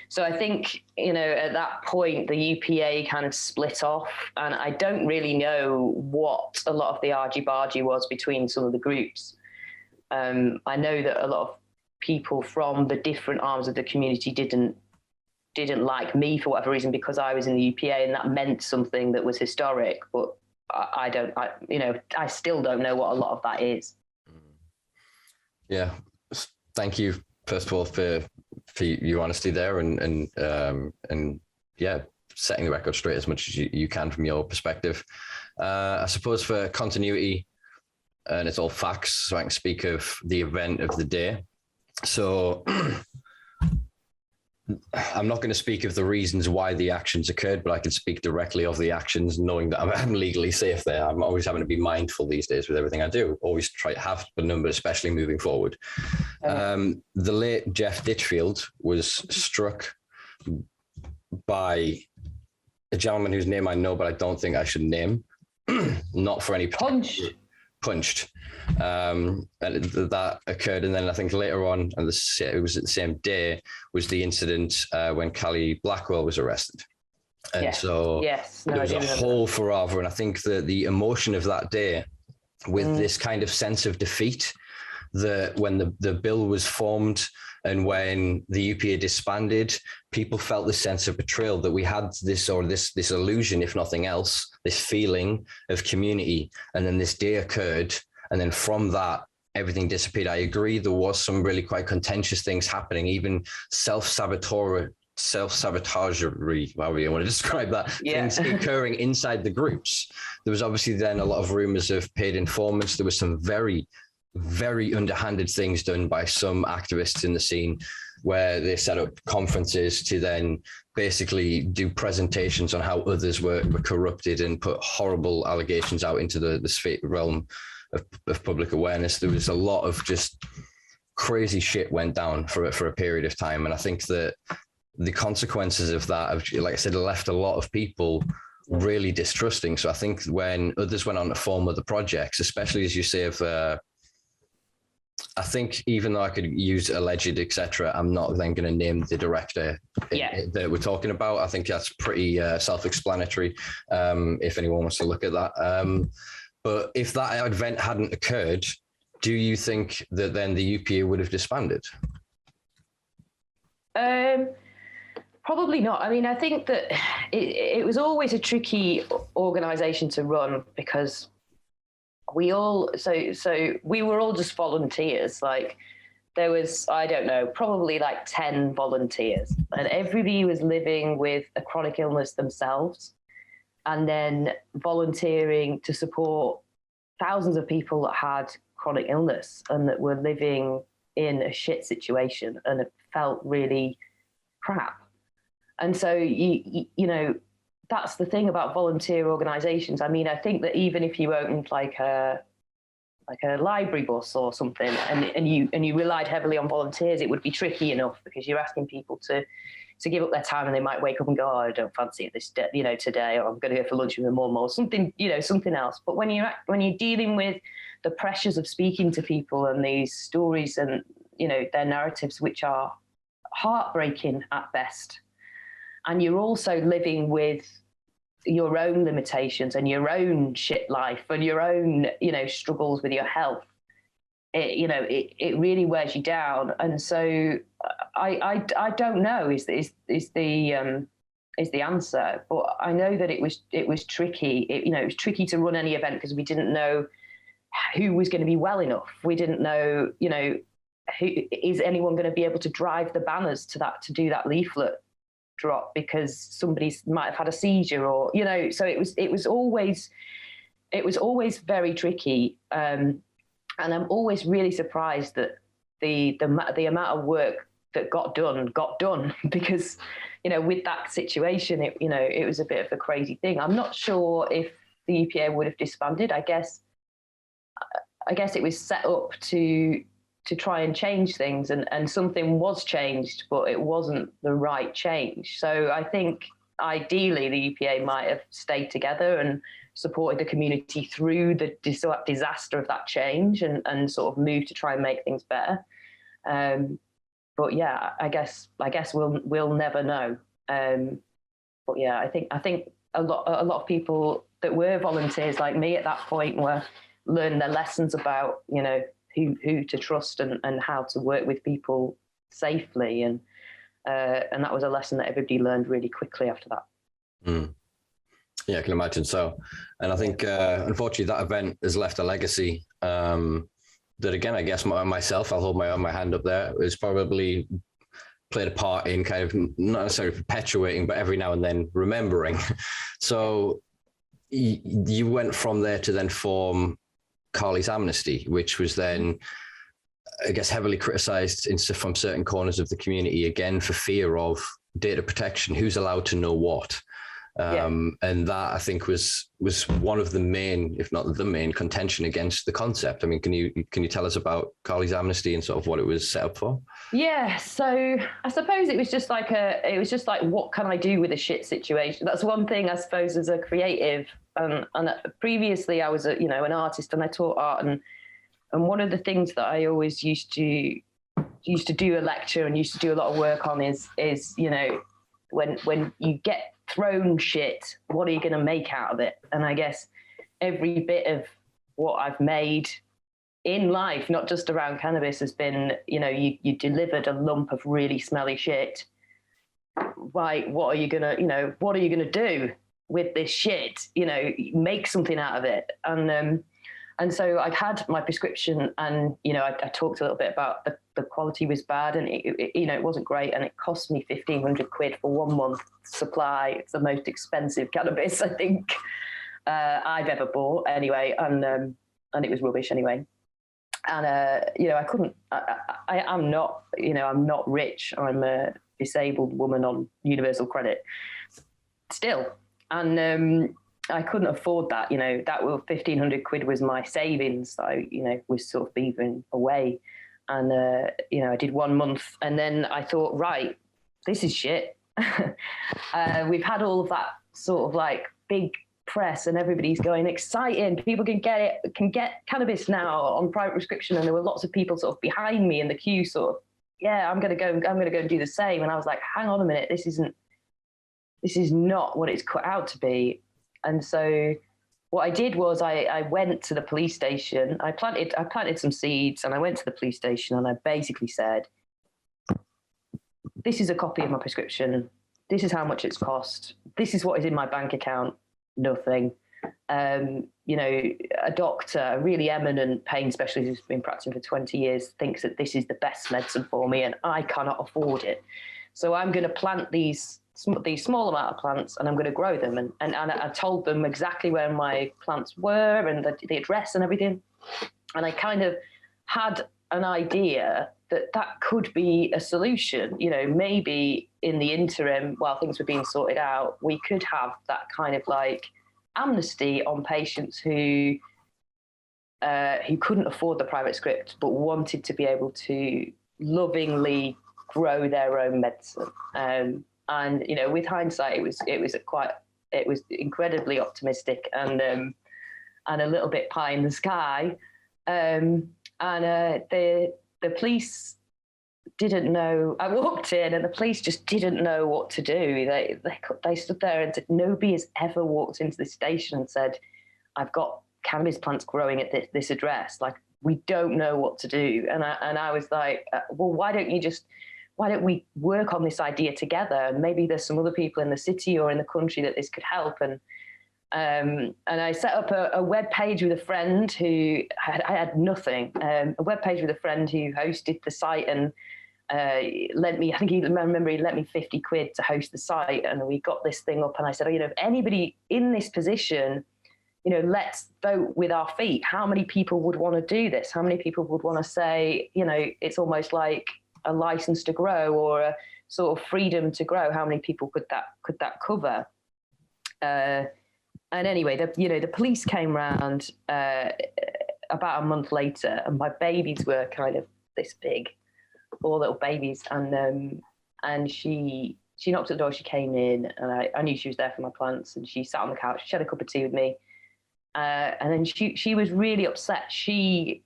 So I think, you know, at that point, the UPA kind of split off, and I don't really know what a lot of the argy-bargy was between some of the groups. I know that a lot of people from the different arms of the community didn't like me for whatever reason because I was in the UPA, and that meant something that was historic, but I still don't know what a lot of that is. Yeah. Thank you, first of all, for your honesty there, and setting the record straight as much as you can from your perspective. I suppose for continuity, and it's all facts, so I can speak of the event of the day. So I'm not going to speak of the reasons why the actions occurred, but I can speak directly of the actions, knowing that I'm legally safe there. I'm always having to be mindful these days with everything I do. Always try to have the number, especially moving forward. The late Jeff Ditchfield was struck by a gentleman whose name I know, but I don't think I should name. Not for any punched. And that occurred, and then I think later on, and it was at the same day, was the incident when Callie Blackwell was arrested. And so there was a whole forever, and I think that the emotion of that day, with this kind of sense of defeat, that when the bill was formed and when the UPA disbanded, people felt this sense of betrayal, that we had this illusion, if nothing else, this feeling of community. And then this day occurred. And then from that, everything disappeared. I agree. There was some really quite contentious things happening, even self-sabotagery, however you want to describe that, things occurring inside the groups. There was obviously then a lot of rumors of paid informants. There was some very, very underhanded things done by some activists in the scene, where they set up conferences to then basically do presentations on how others were corrupted and put horrible allegations out into the realm of public awareness. There was a lot of just crazy shit went down for a period of time. And I think that the consequences of that, like I said, left a lot of people really distrusting. So I think when others went on to form other projects, especially as you say, I think even though I could use alleged, etc., I'm not then going to name the director that we're talking about. I think that's pretty self-explanatory if anyone wants to look at that. But if that event hadn't occurred, do you think that then the UPA would have disbanded? Probably not. I mean, I think that it was always a tricky organisation to run, because we were all just volunteers. Like, there was, I don't know, probably like 10 volunteers, and everybody was living with a chronic illness themselves, and then volunteering to support thousands of people that had chronic illness and that were living in a shit situation, and it felt really crap. And so, you know, that's the thing about volunteer organisations. I mean, I think that even if you owned like a library bus or something, and you relied heavily on volunteers, it would be tricky enough, because you're asking people to give up their time, and they might wake up and go, "Oh, I don't fancy it this day, today, or I'm going to go for lunch with my mum," or something, something else. But when you're dealing with the pressures of speaking to people and these stories and their narratives, which are heartbreaking at best, and you're also living with your own limitations and your own shit life and your own, struggles with your health, it really wears you down. And so I don't know is the answer, but I know that it was tricky. It was tricky to run any event, because we didn't know who was going to be well enough. We didn't know, who is anyone going to be able to drive the banners to do that leaflet drop, because somebody might have had a seizure, or so it was always very tricky, and I'm always really surprised that the amount of work that got done because with that situation, it was a bit of a crazy thing. I'm not sure if the EPA would have disbanded. I guess it was set up to try and change things, and something was changed, but it wasn't the right change. So I think ideally the EPA might have stayed together and supported the community through the disaster of that change, and sort of moved to try and make things better. But yeah, I guess we'll never know. But yeah, I think a lot of people that were volunteers like me at that point were learning their lessons about who to trust and how to work with people safely, and that was a lesson that everybody learned really quickly after that. Yeah, I can imagine so. And I think unfortunately that event has left a legacy that, again, I guess myself, I'll hold my hand up there, is probably played a part in kind of not necessarily perpetuating, but every now and then remembering. So you went from there to then form Carly's Amnesty, which was then I guess, heavily criticised from certain corners of the community, again, for fear of data protection. Who's allowed to know what? And that, I think, was one of the main, if not the main, contention against the concept. I mean, can you tell us about Carly's Amnesty and sort of what it was set up for? Yeah, so I suppose it was just like what can I do with a shit situation? That's one thing, I suppose, as a creative. And previously, I was an artist, and I taught art, and one of the things that I always used to do a lecture and used to do a lot of work on is when you get thrown shit, what are you going to make out of it? And I guess every bit of what I've made in life, not just around cannabis, has been, you delivered a lump of really smelly shit. Right, what are you gonna do with this shit? Make something out of it. And so I had my prescription, and I talked a little bit about the quality was bad, and it wasn't great, and it cost me 1,500 quid for 1 month supply. It's the most expensive cannabis I think I've ever bought, anyway, and it was rubbish anyway. And I couldn't. I'm not rich. I'm a disabled woman on universal credit still, and I couldn't afford that. That 1,500 quid was my savings. So was sort of beavering away, and I did 1 month, and then I thought, right, this is shit. We've had all of that sort of like big press, and everybody's going exciting. People can get cannabis now on private prescription, and there were lots of people sort of behind me in the queue, sort of, yeah, I'm gonna go and do the same. And I was like, hang on a minute, this is not what it's cut out to be. And so what I did was I went to the police station. I planted some seeds, and I went to the police station, and I basically said, this is a copy of my prescription. This is how much it's cost. This is what is in my bank account. Nothing. A doctor, a really eminent pain specialist who's been practicing for 20 years, thinks that this is the best medicine for me, and I cannot afford it. So I'm going to plant these small amount of plants, and I'm going to grow them. And I told them exactly where my plants were and the address and everything. And I kind of had an idea that could be a solution. Maybe in the interim, while things were being sorted out, we could have that kind of like amnesty on patients who couldn't afford the private script but wanted to be able to lovingly grow their own medicine. And with hindsight, it was incredibly optimistic and a little bit pie in the sky. The police didn't know. I walked in, and the police just didn't know what to do. They stood there and said, nobody has ever walked into this station and said, I've got cannabis plants growing at this address. Like, we don't know what to do. And I was like, well, why don't we work on this idea together? And maybe there's some other people in the city or in the country that this could help. And I set up a web page with a friend who I had nothing. A web page with a friend who hosted the site and lent me, he lent me 50 quid to host the site. And we got this thing up, and I said, if anybody in this position, let's vote with our feet. How many people would want to do this? How many people would want to say, it's almost like a license to grow or a sort of freedom to grow? How many people could that cover? And anyway, the police came round about a month later, and my babies were kind of this big, 4 little babies, and she knocked at the door. She came in, and I knew she was there for my plants, and she sat on the couch. She had a cup of tea with me, and then she was really upset. She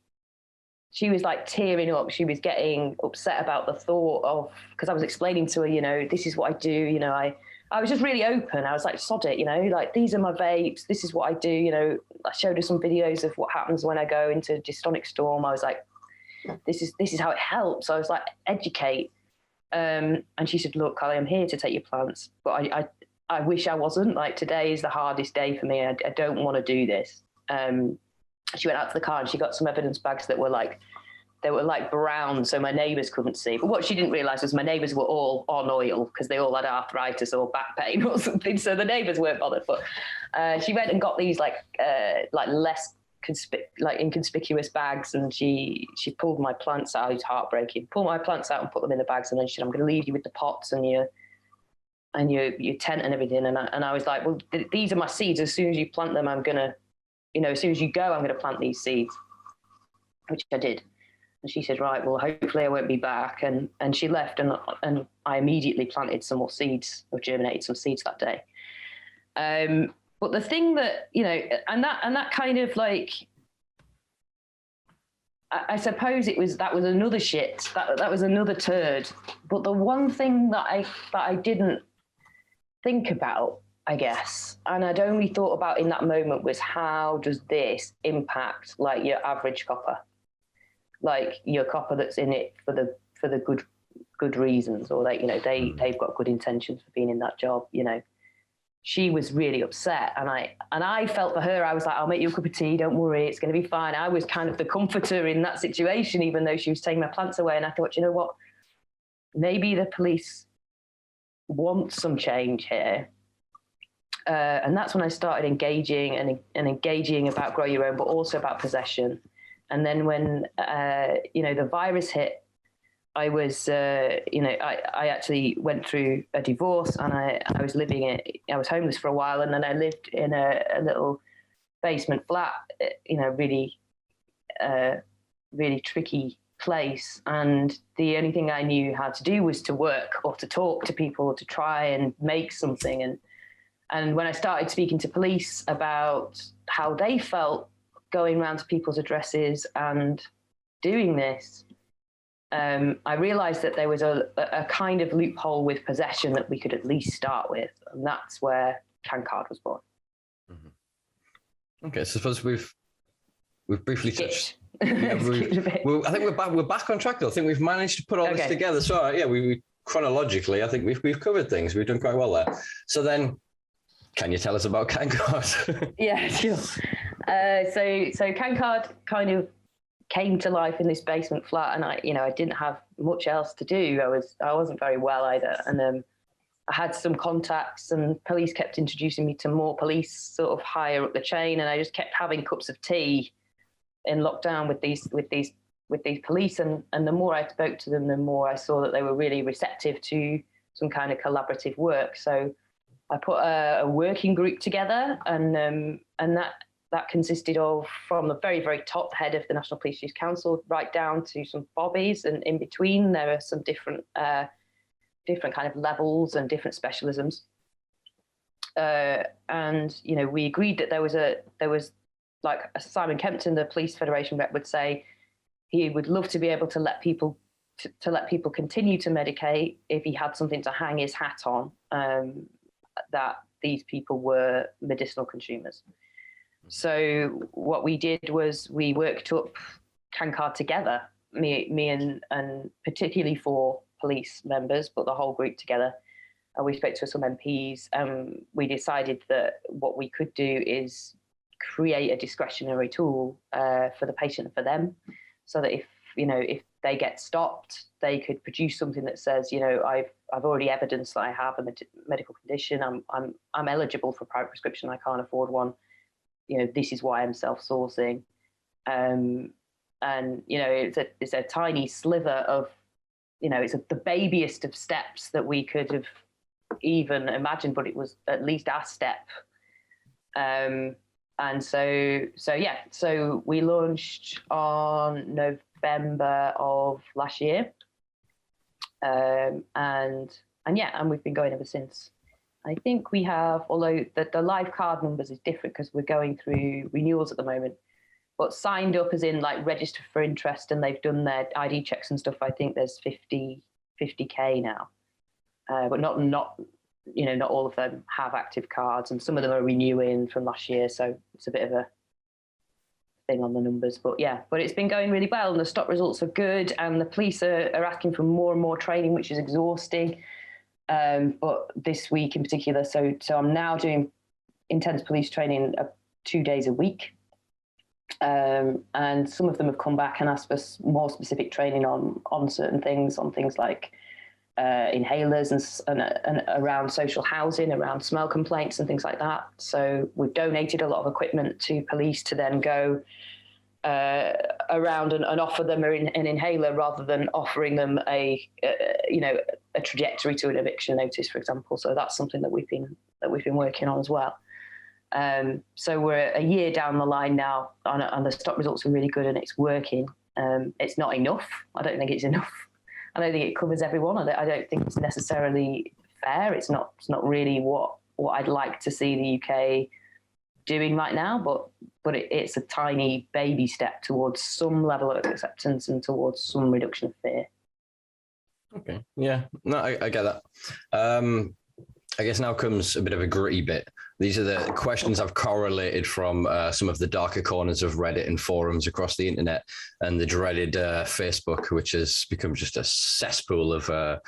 was like tearing up. She was getting upset about the thought of, because I was explaining to her, this is what I do. I was just really open. I was like, sod it, like, these are my vapes. This is what I do. I showed her some videos of what happens when I go into dystonic storm. I was like, this is how it helps. I was like, educate. And she said, look, Carly, I'm here to take your plants, but I wish I wasn't. Like, today is the hardest day for me. I don't want to do this. She went out to the car, and she got some evidence bags that were like brown, so my neighbours couldn't see. But what she didn't realise was my neighbours were all on oil because they all had arthritis or back pain or something. So the neighbours weren't bothered. But she went and got these like less inconspicuous bags, and she pulled my plants out. It was heartbreaking. Pulled my plants out and put them in the bags, and then she said, "I'm going to leave you with the pots and your tent and everything." And I was like, "Well, these are my seeds. As soon as you plant them, I'm gonna, as soon as you go, I'm going to plant these seeds," which I did. And she said, "Right, well, hopefully I won't be back." And she left, and I immediately planted some more seeds, or germinated some seeds that day. But the thing that, and that kind of like, I suppose that was another shit. That was another turd. But the one thing that I didn't think about, I guess, and I'd only thought about in that moment, was how does this impact like your average copper, like your copper that's in it for the good reasons, or they've got good intentions for being in that job. She was really upset, and I felt for her. I was like, "I'll make you a cup of tea, don't worry, it's going to be fine." I was kind of the comforter in that situation, even though she was taking my plants away. And I thought, you know what, maybe the police want some change here. And that's when I started engaging about grow your own, but also about possession. And then when the virus hit, I was, I actually went through a divorce, and I was homeless for a while, and then I lived in a little basement flat, really tricky place. And the only thing I knew how to do was to work or to talk to people, to try and make something. And when I started speaking to police about how they felt going around to people's addresses and doing this, I realized that there was a kind of loophole with possession that we could at least start with. And that's where Cancard was born. Mm-hmm. Okay, so I suppose we've briefly touched. I think we're back on track though. I think we've managed to put all this together. So we chronologically, I think we've covered things. We've done quite well there. So then, can you tell us about Cancard? Yeah, sure. So Cancard kind of came to life in this basement flat, and I didn't have much else to do. I wasn't very well either, and I had some contacts, and police kept introducing me to more police sort of higher up the chain, and I just kept having cups of tea in lockdown with these police, and the more I spoke to them, the more I saw that they were really receptive to some kind of collaborative work. So I put a working group together, and that consisted of, from the very, very top head of the National Police Youth Council right down to some bobbies, and in between there are some different kind of levels and different specialisms. And we agreed that there was like Simon Kempton, the Police Federation rep, would say he would love to be able to let people continue to medicate if he had something to hang his hat on, that these people were medicinal consumers. So what we did was we worked up Cancard together, me and particularly 4 police members, but the whole group together. And we spoke to some MPs, and we decided that what we could do is create a discretionary tool for the patient and for them, so that if they get stopped, they could produce something that says, I've already evidenced that I have a medical condition. I'm eligible for private prescription. I can't afford one. This is why I'm self-sourcing. And it's a tiny sliver of, it's the babiest of steps that we could have even imagined, but it was at least our step. And so we launched on November of last year. And we've been going ever since. I think we have, although the live card numbers is different because we're going through renewals at the moment, but signed up as in like registered for interest, and they've done their ID checks and stuff. I think there's 50K now, but not all of them have active cards, and some of them are renewing from last year. So it's a bit of a thing on the numbers, but it's been going really well, and the stop results are good, and the police are asking for more and more training, which is exhausting. But this week in particular, so I'm now doing intense police training 2 days a week. And some of them have come back and asked for more specific training on certain things, on things like inhalers and around social housing, around smell complaints and things like that. So we've donated a lot of equipment to police to then go around and offer them an inhaler rather than offering them a trajectory to an eviction notice, for example. So that's something that we've been working on as well. So we're a year down the line now, and the stop results are really good and it's working. It's not enough. I don't think it's enough. I don't think it covers everyone. I don't think it's necessarily fair. It's not really what I'd like to see the UK doing right now, but it's a tiny baby step towards some level of acceptance and towards some reduction of fear. Okay. Yeah. No, I get that. I guess now comes a bit of a gritty bit. These are the questions I've correlated from some of the darker corners of Reddit and forums across the internet, and the dreaded Facebook, which has become just a cesspool of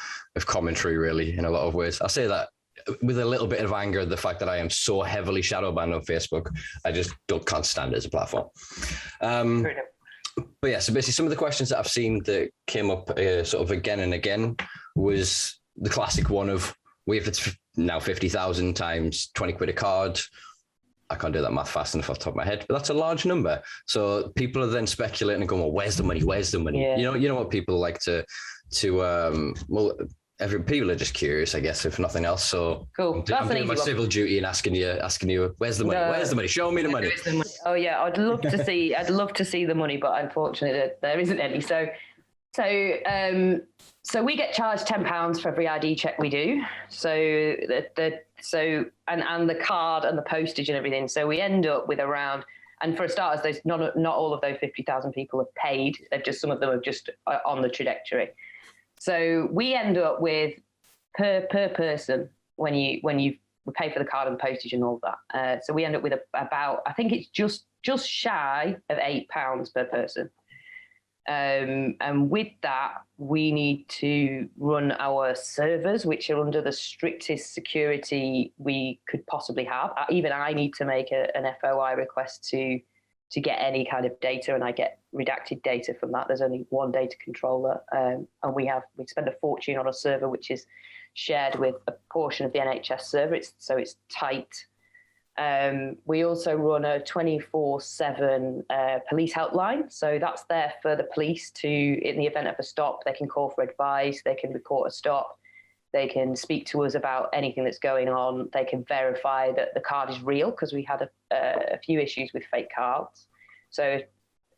commentary, really, in a lot of ways. I say that with a little bit of anger at the fact that I am so heavily shadow banned on Facebook. I just can't stand it as a platform. But yeah, so basically some of the questions that I've seen that came up sort of again and again was the classic one of, if it's now 50,000 times 20 quid a card, I can't do that math fast enough off the top of my head, but that's a large number. So people are then speculating and going, well, where's the money? Where's the money? Yeah. You know what people like to people are just curious, I guess, if nothing else. So cool. I'm doing my civil duty and asking you, where's the money? Where's the money? Show me the money. Oh yeah, I'd love to see the money, but unfortunately there isn't any. So we get charged £10 for every ID check we do. So and the card and the postage and everything. So we end up with around, and for starters, there's not all of those 50,000 people have paid. They're just, some of them are just on the trajectory. So we end up with per person when you pay for the card and postage and all that. So we end up with about, I think it's just shy of £8 per person. And with that, we need to run our servers, which are under the strictest security we could possibly have. Even I need to make an FOI request to get any kind of data, and I get redacted data from that. There's only one data controller, and we spend a fortune on a server which is shared with a portion of the NHS server. It's tight. We also run a 24/7 police helpline. So that's there for the police to, in the event of a stop, they can call for advice, they can report a stop, they can speak to us about anything that's going on, they can verify that the card is real, because we had a few issues with fake cards. So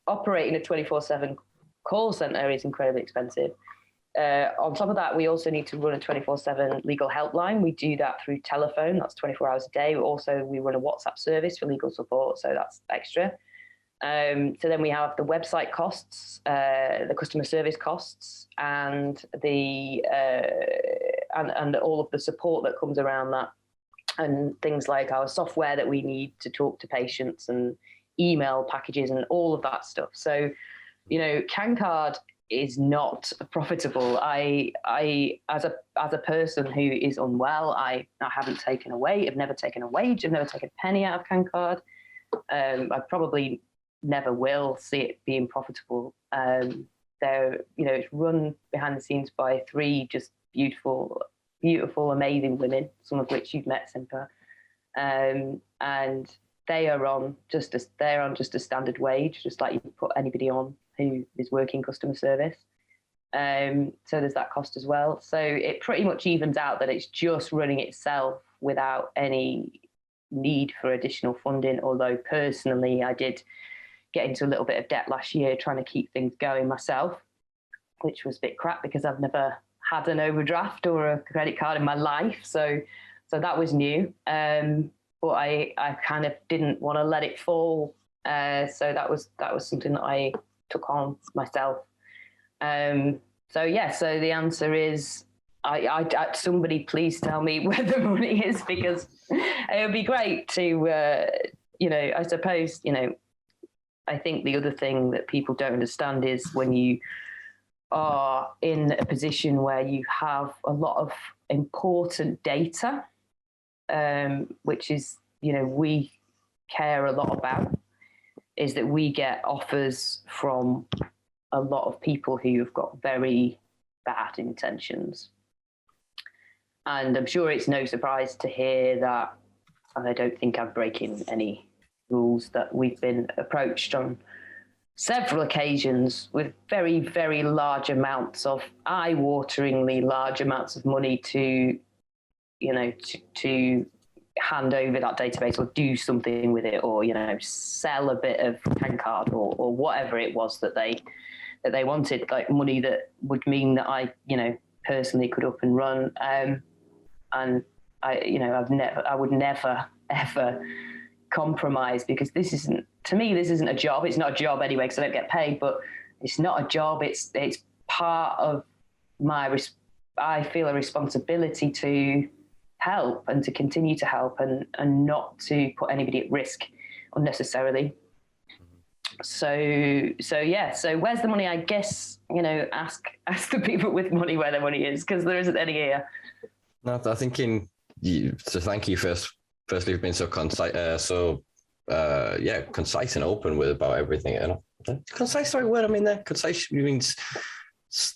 operating a 24/7 call centre is incredibly expensive. On top of that, we also need to run a 24/7 legal helpline. We do that through telephone. That's 24 hours a day. Also, we run a WhatsApp service for legal support, so that's extra. So then we have the website costs, the customer service costs, and and all of the support that comes around that, and things like our software that we need to talk to patients, and email packages, and all of that stuff. So, Cancard is not profitable. I as a person who is unwell, I haven't taken a wage. I've never taken a wage. I've never taken a penny out of Cancard. I probably never will see it being profitable. It's run behind the scenes by three just beautiful, amazing women, some of which you've met, Simpa, and they are on just a standard wage, just like you put anybody on who is working customer service. So there's that cost as well. So it pretty much evens out that it's just running itself without any need for additional funding. Although personally, I did get into a little bit of debt last year trying to keep things going myself, which was a bit crap because I've never had an overdraft or a credit card in my life. So that was new. But I kind of didn't want to let it fall. So that was something that I took on myself. So the answer is, I somebody please tell me where the money is, because it would be great to, I suppose, I think the other thing that people don't understand is when you are in a position where you have a lot of important data, which is, we care a lot about, is that we get offers from a lot of people who have got very bad intentions. And I'm sure it's no surprise to hear that I don't think I'm breaking any rules, that we've been approached on several occasions with very, very large amounts of eye-wateringly large amounts of money to, to hand over that database or do something with it, or, sell a bit of Cancard or whatever it was that they wanted, like money that would mean that I, personally could up and run. And I would never, ever compromise, because this isn't a job. It's not a job anyway, because I don't get paid, but it's not a job. It's part of I feel a responsibility to help and to continue to help and not to put anybody at risk unnecessarily. So where's the money? I guess, ask the people with money where their money is, because there isn't any here. No, I think so thank you firstly for being so concise, concise and open with about everything. Concise, sorry, word I mean there. Concise means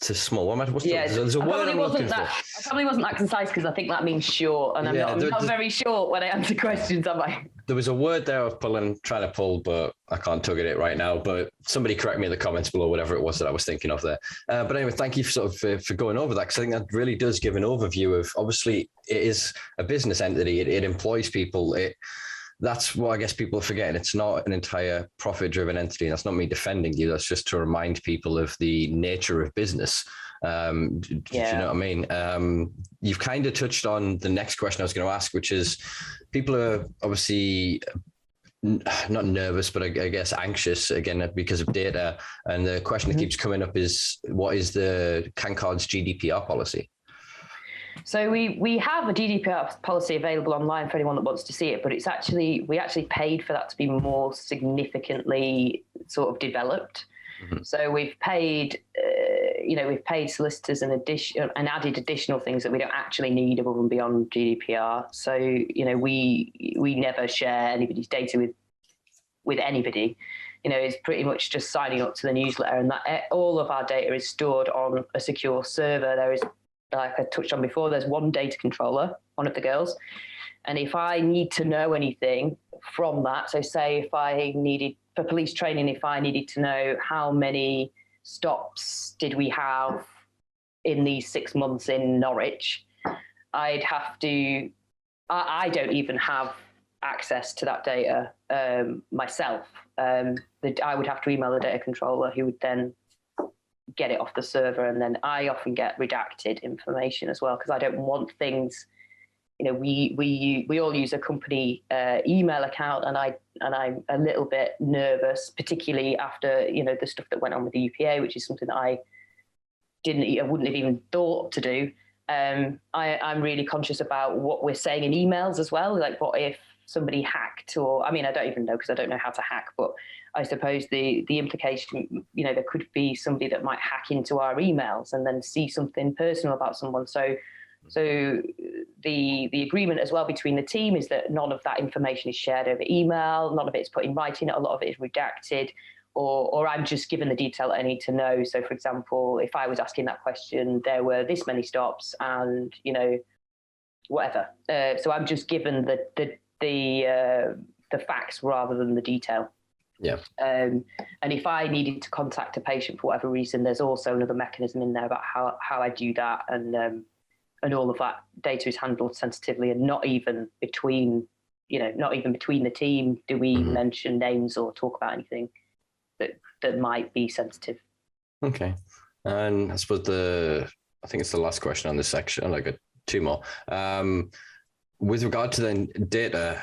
to small. There's a word I'm looking for. I probably wasn't that concise, because I think that means short, and I'm not very short when I answer questions, am I? There was a word there I was trying to pull, but I can't tug at it right now. But somebody correct me in the comments below, whatever it was that I was thinking of there. But anyway, thank you for going over that, because I think that really does give an overview of, obviously, it is a business entity. It employs people. That's what I guess people are forgetting. It's not an entire profit-driven entity. That's not me defending you. That's just to remind people of the nature of business. Do you know what I mean? You've kind of touched on the next question I was going to ask, which is, people are obviously not nervous, but I guess anxious, again, because of data. And the question that keeps coming up is, what is the Cancard's GDPR policy? So we have a GDPR policy available online for anyone that wants to see it, but we actually paid for that to be more significantly sort of developed. Mm-hmm. So we've paid solicitors and added additional things that we don't actually need above and beyond GDPR. So, we never share anybody's data with anybody. It's pretty much just signing up to the newsletter, and that all of our data is stored on a secure server. There is, like I touched on before, there's one data controller, one of the girls. And if I need to know anything from that, so say if I needed, for police training, if I needed to know how many stops did we have in these 6 months in Norwich, I'd have to, I don't even have access to that data myself. I would have to email the data controller, who would then get it off the server, and then I often get redacted information as well, because I don't want things. We all use a company email account, and I'm a little bit nervous, particularly after the stuff that went on with the UPA, which is something that I wouldn't have even thought to do. I'm really conscious about what we're saying in emails as well. Like, what if somebody hacked, or I don't even know, because I don't know how to hack, but I suppose the implication, there could be somebody that might hack into our emails and then see something personal about someone. So the agreement as well between the team is that none of that information is shared over email, none of it's put in writing, a lot of it is redacted, or I'm just given the detail I need to know. So, for example, if I was asking that question, there were this many stops, and whatever. So I'm just given the facts rather than the detail. Yeah. And if I needed to contact a patient for whatever reason, there's also another mechanism in there about how I do that, and all of that data is handled sensitively, and not even between the team do we mention names or talk about anything that might be sensitive. Okay. And I suppose I think it's the last question on this section. I got two more. With regard to the data,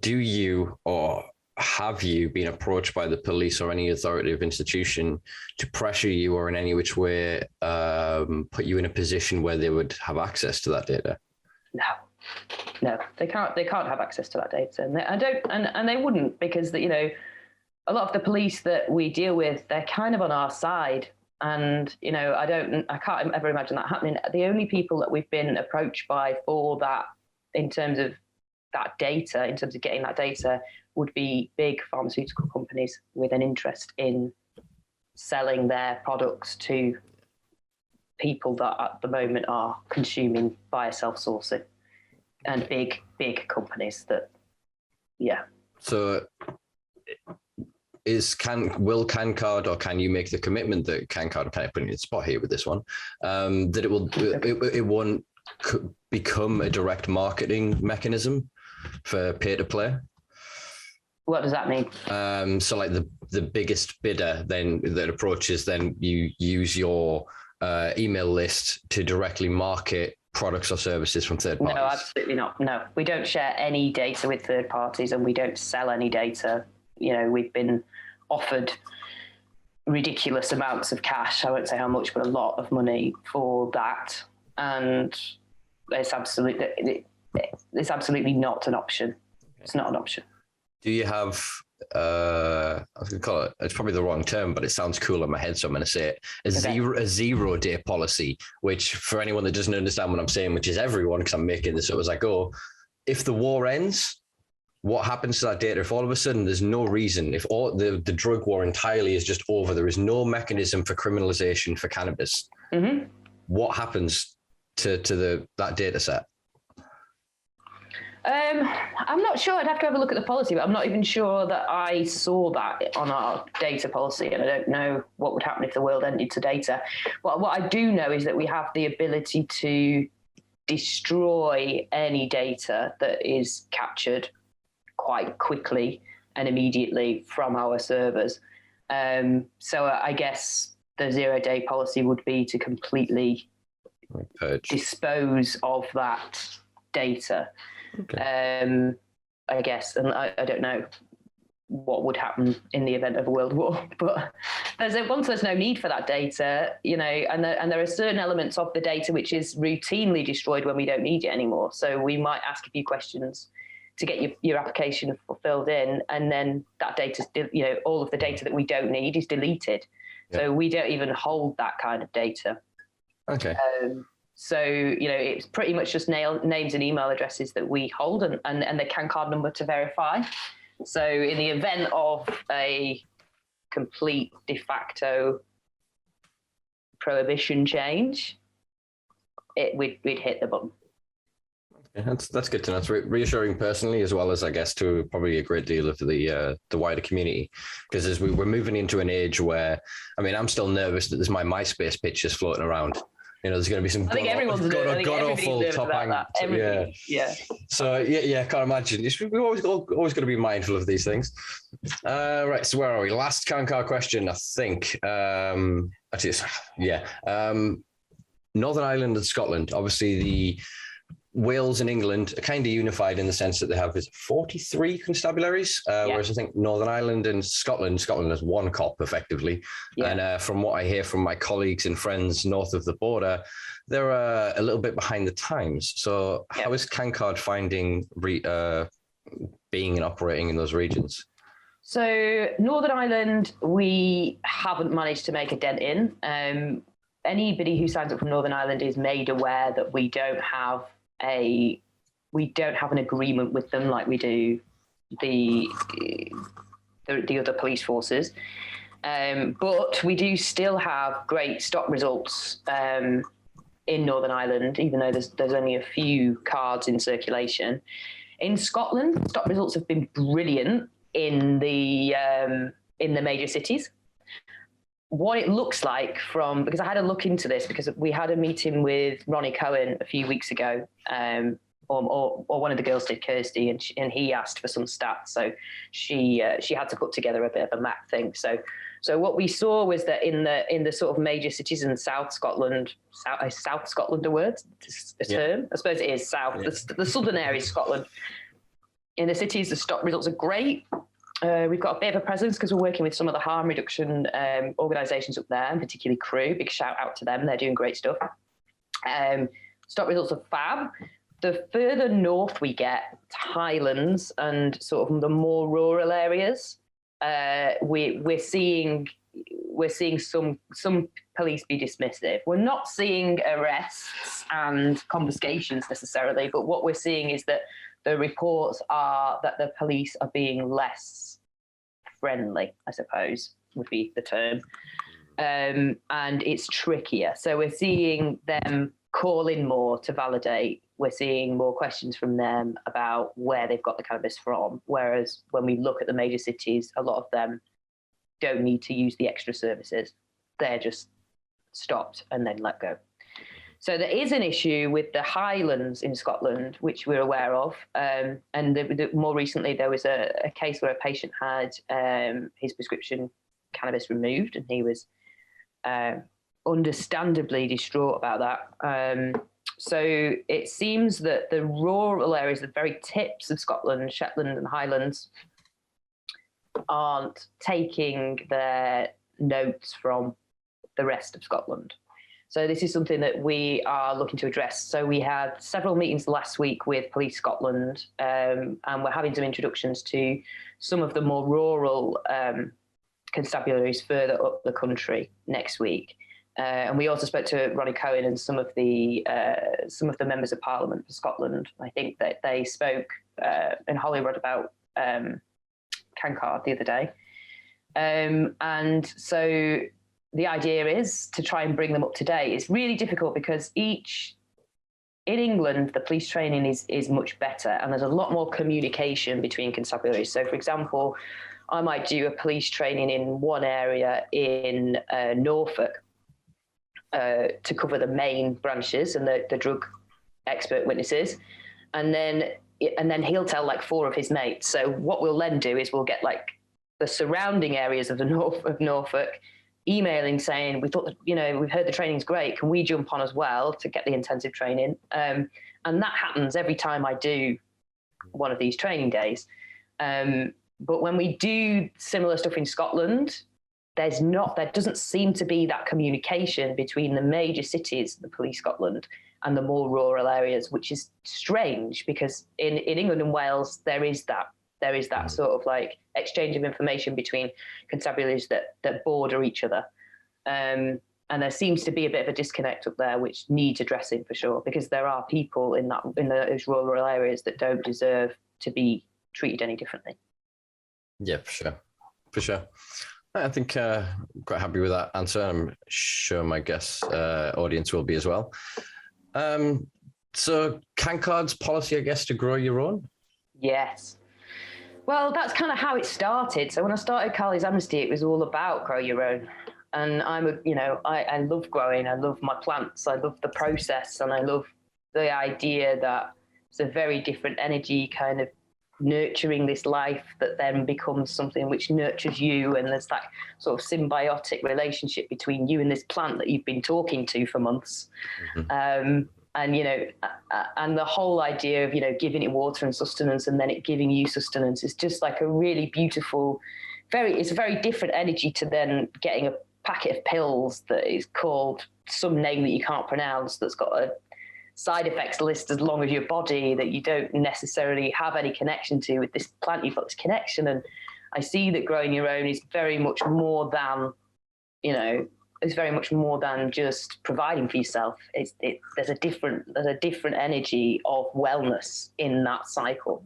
do you or have you been approached by the police or any authoritative institution to pressure you, or in any which way put you in a position where they would have access to that data? No, they can't have access to that data, and they wouldn't, because a lot of the police that we deal with, they're kind of on our side, and I can't ever imagine that happening. The only people that we've been approached by for that, in terms of that data, in terms of getting that data, would be big pharmaceutical companies with an interest in selling their products to people that at the moment are consuming via self-sourcing, and big companies that, yeah. So will Cancard, or can you make the commitment that Cancard, kind of putting you in the spot here with this one, that it won't become a direct marketing mechanism for pay-to-play? What does that mean? So like the biggest bidder then that approaches, then you use your email list to directly market products or services from third parties? No, absolutely not. No, we don't share any data with third parties, and we don't sell any data. You know, we've been offered ridiculous amounts of cash. I won't say how much, but a lot of money for that. And it's absolutely not an option. It's not an option. Do you have, I was going to call it, it's probably the wrong term, but it sounds cool in my head, so I'm going to say it, a zero-day policy, which for anyone that doesn't understand what I'm saying, which is everyone, because I'm making this up as I go, if the war ends, what happens to that data? If all of a sudden there's no reason, if all the drug war entirely is just over, there is no mechanism for criminalization for cannabis, what happens to that data set? I'm not sure. I'd have to have a look at the policy, but I'm not even sure that I saw that on our data policy, and I don't know what would happen if the world ended to data. What I do know is that we have the ability to destroy any data that is captured quite quickly and immediately from our servers. So I guess the 0-day policy would be to completely dispose of that data. Okay. I guess, and I don't know what would happen in the event of a world war, but once there's no need for that data, you know, and there are certain elements of the data which is routinely destroyed when we don't need it anymore. So we might ask a few questions to get your application filled in, and then that data, you know, all of the data that we don't need is deleted. Yeah. So we don't even hold that kind of data. Okay. So, you know, it's pretty much just names and email addresses that we hold, and the Cancard number to verify. So in the event of a complete de facto prohibition change, we'd hit the button. Okay, that's good to know. It's reassuring personally, as well as, I guess, to probably a great deal of the wider community. Because as we're moving into an age where, I mean, I'm still nervous that there's my MySpace pictures floating around. You know, there's going to be some god-awful top hang. Yeah. So yeah, I can't imagine. We're always going to be mindful of these things. Right. So where are we? Last Cancard question, I think. Northern Ireland and Scotland. Obviously, the Wales and England are kind of unified in the sense that they have 43 constabularies, whereas I think Northern Ireland and Scotland has one cop effectively. Yeah. And from what I hear from my colleagues and friends north of the border, they're a little bit behind the times. So how is Cancard finding being and operating in those regions? So Northern Ireland, we haven't managed to make a dent in. Anybody who signs up from Northern Ireland is made aware that we don't have an agreement with them like we do the other police forces, but we do still have great stop results in Northern Ireland, even though there's only a few cards in circulation. In Scotland, stop results have been brilliant in the major cities. What it looks like because I had a look into this, because we had a meeting with Ronnie Cohen a few weeks ago, or one of the girls did, Kirsty, and he asked for some stats. So she had to put together a bit of a map thing. So what we saw was that in the sort of major cities in South Scotland, South Scotland a word, a term? Yeah. I suppose it is South, the southern area of Scotland. In the cities, the stop results are great. We've got a bit of a presence because we're working with some of the harm reduction organisations up there, and particularly Crew. Big shout out to them. They're doing great stuff. Stop results are fab. The further north we get, Highlands and sort of the more rural areas, we're seeing some police be dismissive. We're not seeing arrests and confiscations necessarily, but what we're seeing is that the reports are that the police are being less friendly, I suppose would be the term. and it's trickier. So we're seeing them call in more to validate. We're seeing more questions from them about where they've got the cannabis from. Whereas when we look at the major cities, a lot of them don't need to use the extra services. They're just stopped and then let go. So there is an issue with the Highlands in Scotland, which we're aware of. And more recently, there was a case where a patient had his prescription cannabis removed, and he was understandably distraught about that. So it seems that the rural areas, the very tips of Scotland, Shetland and Highlands, aren't taking their notes from the rest of Scotland. So this is something that we are looking to address. So we had several meetings last week with Police Scotland, and we're having some introductions to some of the more rural constabularies further up the country next week. And we also spoke to Ronnie Cohen and some of the members of Parliament for Scotland. I think that they spoke in Holyrood about Cancard the other day. And so the idea is to try and bring them up to date. It's really difficult because in England, the police training is much better, and there's a lot more communication between constabularies. So, for example, I might do a police training in one area in Norfolk to cover the main branches and the drug expert witnesses, and then he'll tell like 4 of his mates. So what we'll then do is we'll get like the surrounding areas of Norfolk emailing saying, we thought that, we've heard the training's great, can we jump on as well to get the intensive training? And that happens every time I do one of these training days. But when we do similar stuff in Scotland, there doesn't seem to be that communication between the major cities, the Police Scotland, and the more rural areas, which is strange because in England and Wales, there is that sort of like exchange of information between constabularies that border each other. And there seems to be a bit of a disconnect up there, which needs addressing for sure, because there are people in those rural areas that don't deserve to be treated any differently. Yeah, for sure. I think quite happy with that answer. I'm sure my guest audience will be as well. So Cancard's policy, I guess, to grow your own? Yes. Well, that's kind of how it started. So when I started Carly's Amnesty, it was all about grow your own. And I love growing. I love my plants. I love the process. And I love the idea that it's a very different energy kind of nurturing this life that then becomes something which nurtures you. And there's that sort of symbiotic relationship between you and this plant that you've been talking to for months. Mm-hmm. And the whole idea of, giving it water and sustenance and then it giving you sustenance is just like a really beautiful, it's a very different energy to then getting a packet of pills that is called some name that you can't pronounce, that's got a side effects list as long as your body that you don't necessarily have any connection to. With this plant, you've got this connection. And I see that growing your own is very much more than, it's very much more than just providing for yourself. There's a different energy of wellness in that cycle.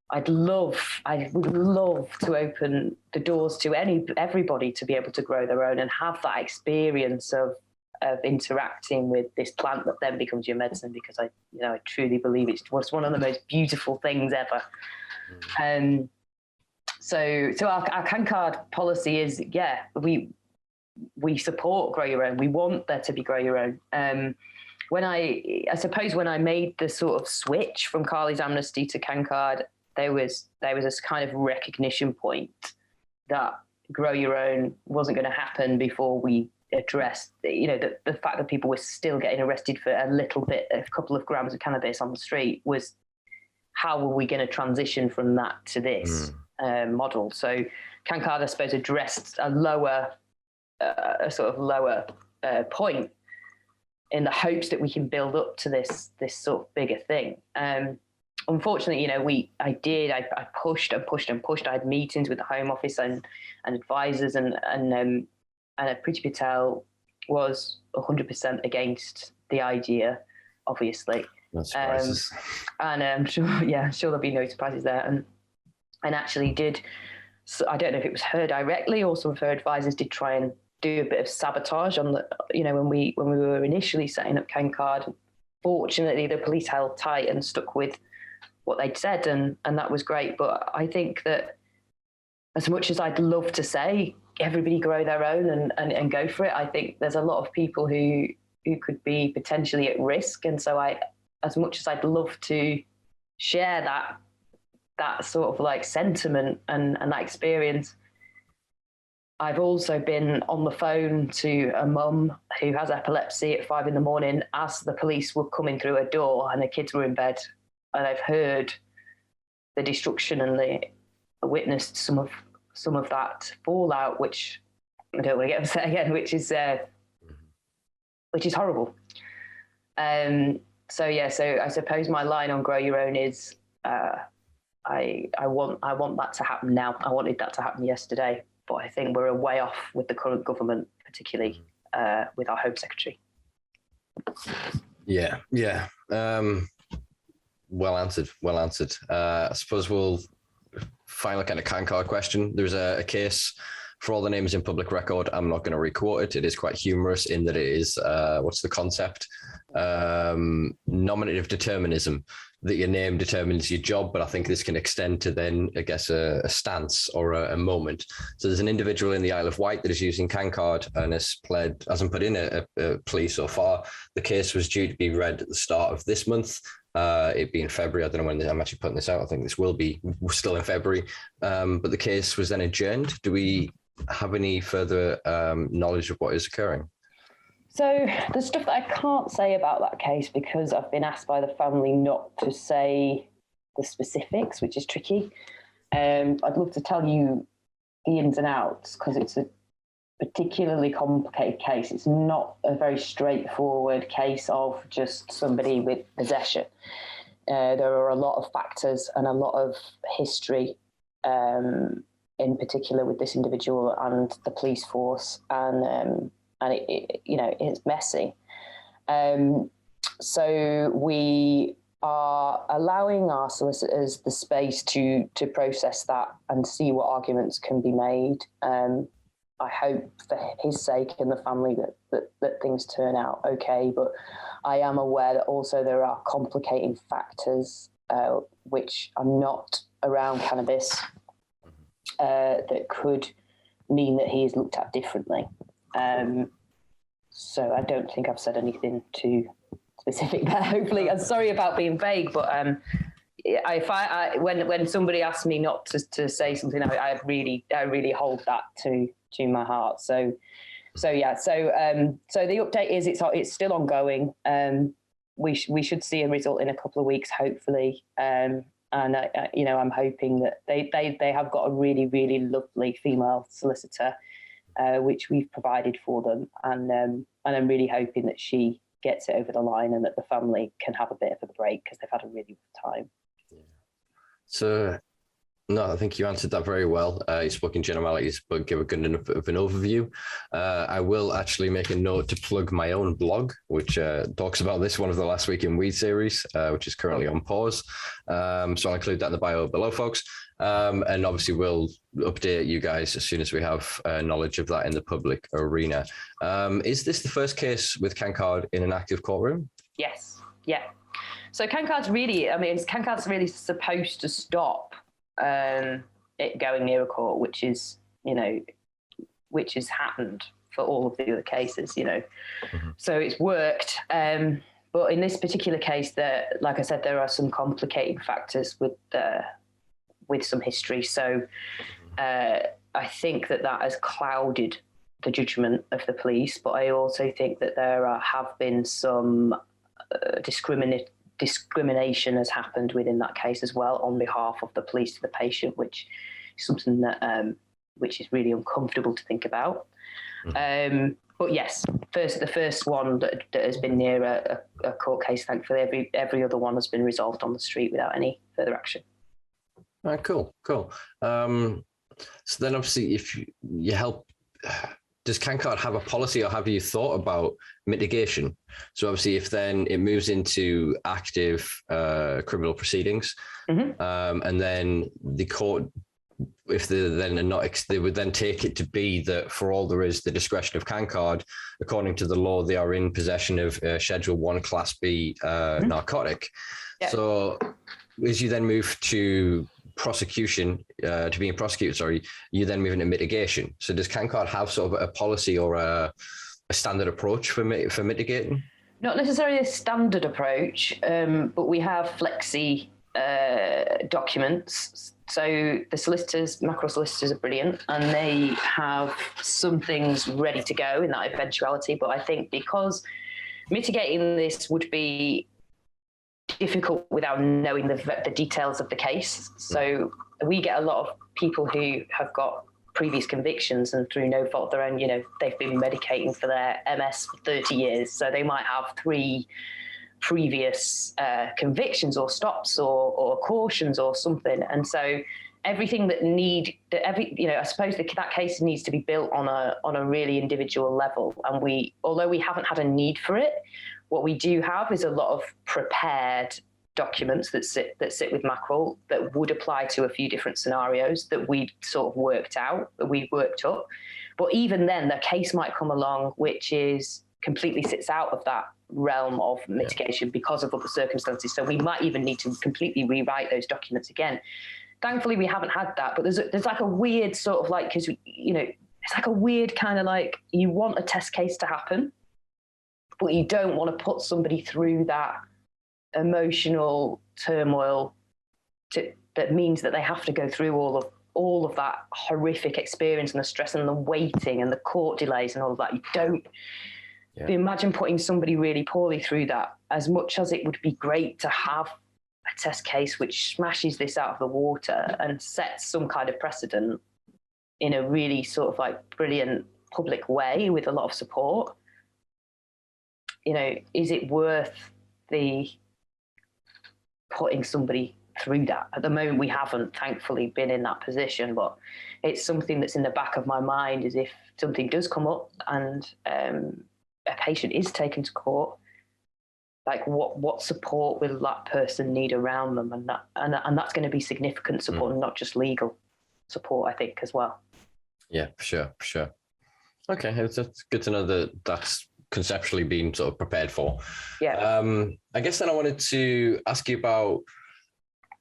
I would love to open the doors to everybody to be able to grow their own and have that experience of interacting with this plant that then becomes your medicine, because I truly believe it's one of the most beautiful things ever. So our Cancard policy is, we support grow your own. We want there to be grow your own. When I made the sort of switch from Carly's Amnesty to Cancard, there was this kind of recognition point that grow your own wasn't going to happen before we addressed, the fact that people were still getting arrested for a couple of grams of cannabis on the street. Was how were we going to transition from that to this model? So Cancard, I suppose, addressed a sort of lower point in the hopes that we can build up to this sort of bigger thing. Unfortunately, I pushed and pushed and pushed. I had meetings with the Home Office and advisors, and Priti Patel was 100% against the idea, obviously. No surprises. And I'm sure there'll be no surprises there. And actually did, so I don't know if it was her directly or some of her advisors did try and do a bit of sabotage on the, when we were initially setting up Cancard. Fortunately, the police held tight and stuck with what they'd said, and that was great. But I think that as much as I'd love to say everybody grow their own and go for it, I think there's a lot of people who could be potentially at risk. And so as much as I'd love to share that sort of like sentiment and that experience, I've also been on the phone to a mum who has epilepsy at 5 a.m. as the police were coming through her door and the kids were in bed. And I've heard the destruction and witnessed some of that fallout, which I don't want to get upset again, which is horrible. So I suppose my line on Grow Your Own is I want that to happen now. I wanted that to happen yesterday. But I think we're a way off with the current government, particularly with our Home Secretary. Yeah. Well answered. I suppose we'll final kind of Cancard question. There's a case for all the names in public record. I'm not going to requote it. It is quite humorous in that it is, what's the concept? Nominative determinism, that your name determines your job, but I think this can extend to then, I guess, a stance or a moment. So there's an individual in the Isle of Wight that is using Cancard and hasn't put in a plea so far. The case was due to be read at the start of this month. It being February, I don't know when I'm actually putting this out. I think this will be still in February. But the case was then adjourned. Do we have any further knowledge of what is occurring? So there's stuff that I can't say about that case because I've been asked by the family not to say the specifics, which is tricky. I'd love to tell you the ins and outs because it's a particularly complicated case. It's not a very straightforward case of just somebody with possession. There are a lot of factors and a lot of history, in particular with this individual and the police force, and it's messy. So we are allowing our solicitors the space to process that and see what arguments can be made. I hope for his sake and the family that things turn out okay, but I am aware that also there are complicating factors which are not around cannabis that could mean that he is looked at differently. So I don't think I've said anything too specific there. Hopefully, I'm sorry about being vague, but when somebody asks me not to say something, I really hold that to my heart. So the update is it's still ongoing. We should see a result in a couple of weeks, hopefully. And I'm hoping that they have got a really, really lovely female solicitor, which we've provided for them, and I'm really hoping that she gets it over the line and that the family can have a bit of a break because they've had a really rough time. Yeah. So, no, I think you answered that very well. You spoke in generalities, but give a good enough of an overview. I will actually make a note to plug my own blog, which talks about this, one of the Last Week in Weed series, which is currently on pause. So I'll include that in the bio below, folks. And obviously we'll update you guys as soon as we have knowledge of that in the public arena. Is this the first case with Cancard in an active courtroom? Yes. Yeah. So Cancard's really supposed to stop it going near a court, which has happened for all of the other cases, Mm-hmm. So it's worked. But in this particular case, like I said, there are some complicating factors with some history. So I think that has clouded the judgment of the police, but I also think that there have been some discrimination has happened within that case as well on behalf of the police to the patient, which is something that which is really uncomfortable to think about. Mm-hmm. But yes, the first one that has been near a court case, thankfully, every other one has been resolved on the street without any further action. All right, cool. So then obviously if you help, does Cancard have a policy or have you thought about mitigation? So obviously if then it moves into active criminal proceedings, mm-hmm. And then the court if they then are not, they would then take it to be that for all there is the discretion of Cancard, according to the law, they are in possession of Schedule 1 Class B narcotic. Yeah. So as you then move to prosecution, to being prosecuted, you then move into mitigation. So does Cancard have sort of a policy or a standard approach for mitigating? Not necessarily a standard approach, but we have flexi documents. So the solicitors, macro solicitors are brilliant, and they have some things ready to go in that eventuality. But I think because mitigating this would be difficult without knowing the details of the case. So we get a lot of people who have got previous convictions and through no fault of their own, they've been medicating for their MS for 30 years. So they might have 3 previous convictions or stops or cautions or something. And so everything I suppose that case needs to be built on a really individual level. And although we haven't had a need for it, what we do have is a lot of prepared documents that sit with Mackerel that would apply to a few different scenarios that we'd sort of worked out, that we've worked up. But even then, the case might come along which completely sits out of that realm of mitigation because of other circumstances. So we might even need to completely rewrite those documents again. Thankfully, we haven't had that, but there's like a weird sort of like, because, it's like a weird kind of like, you want a test case to happen, but you don't want to put somebody through that emotional turmoil that means that they have to go through all of that horrific experience and the stress and the waiting and the court delays and all of that. You don't imagine putting somebody really poorly through that. As much as it would be great to have a test case which smashes this out of the water and sets some kind of precedent in a really sort of like brilliant public way with a lot of support, is it worth the putting somebody through that? At the moment, we haven't, thankfully, been in that position, but it's something that's in the back of my mind, is if something does come up and a patient is taken to court, like what support will that person need around them? And that's going to be significant support, and not just legal support, I think, as well. Yeah, for sure. Okay, it's good to know that that's conceptually being sort of prepared for. Yeah. I guess then I wanted to ask you about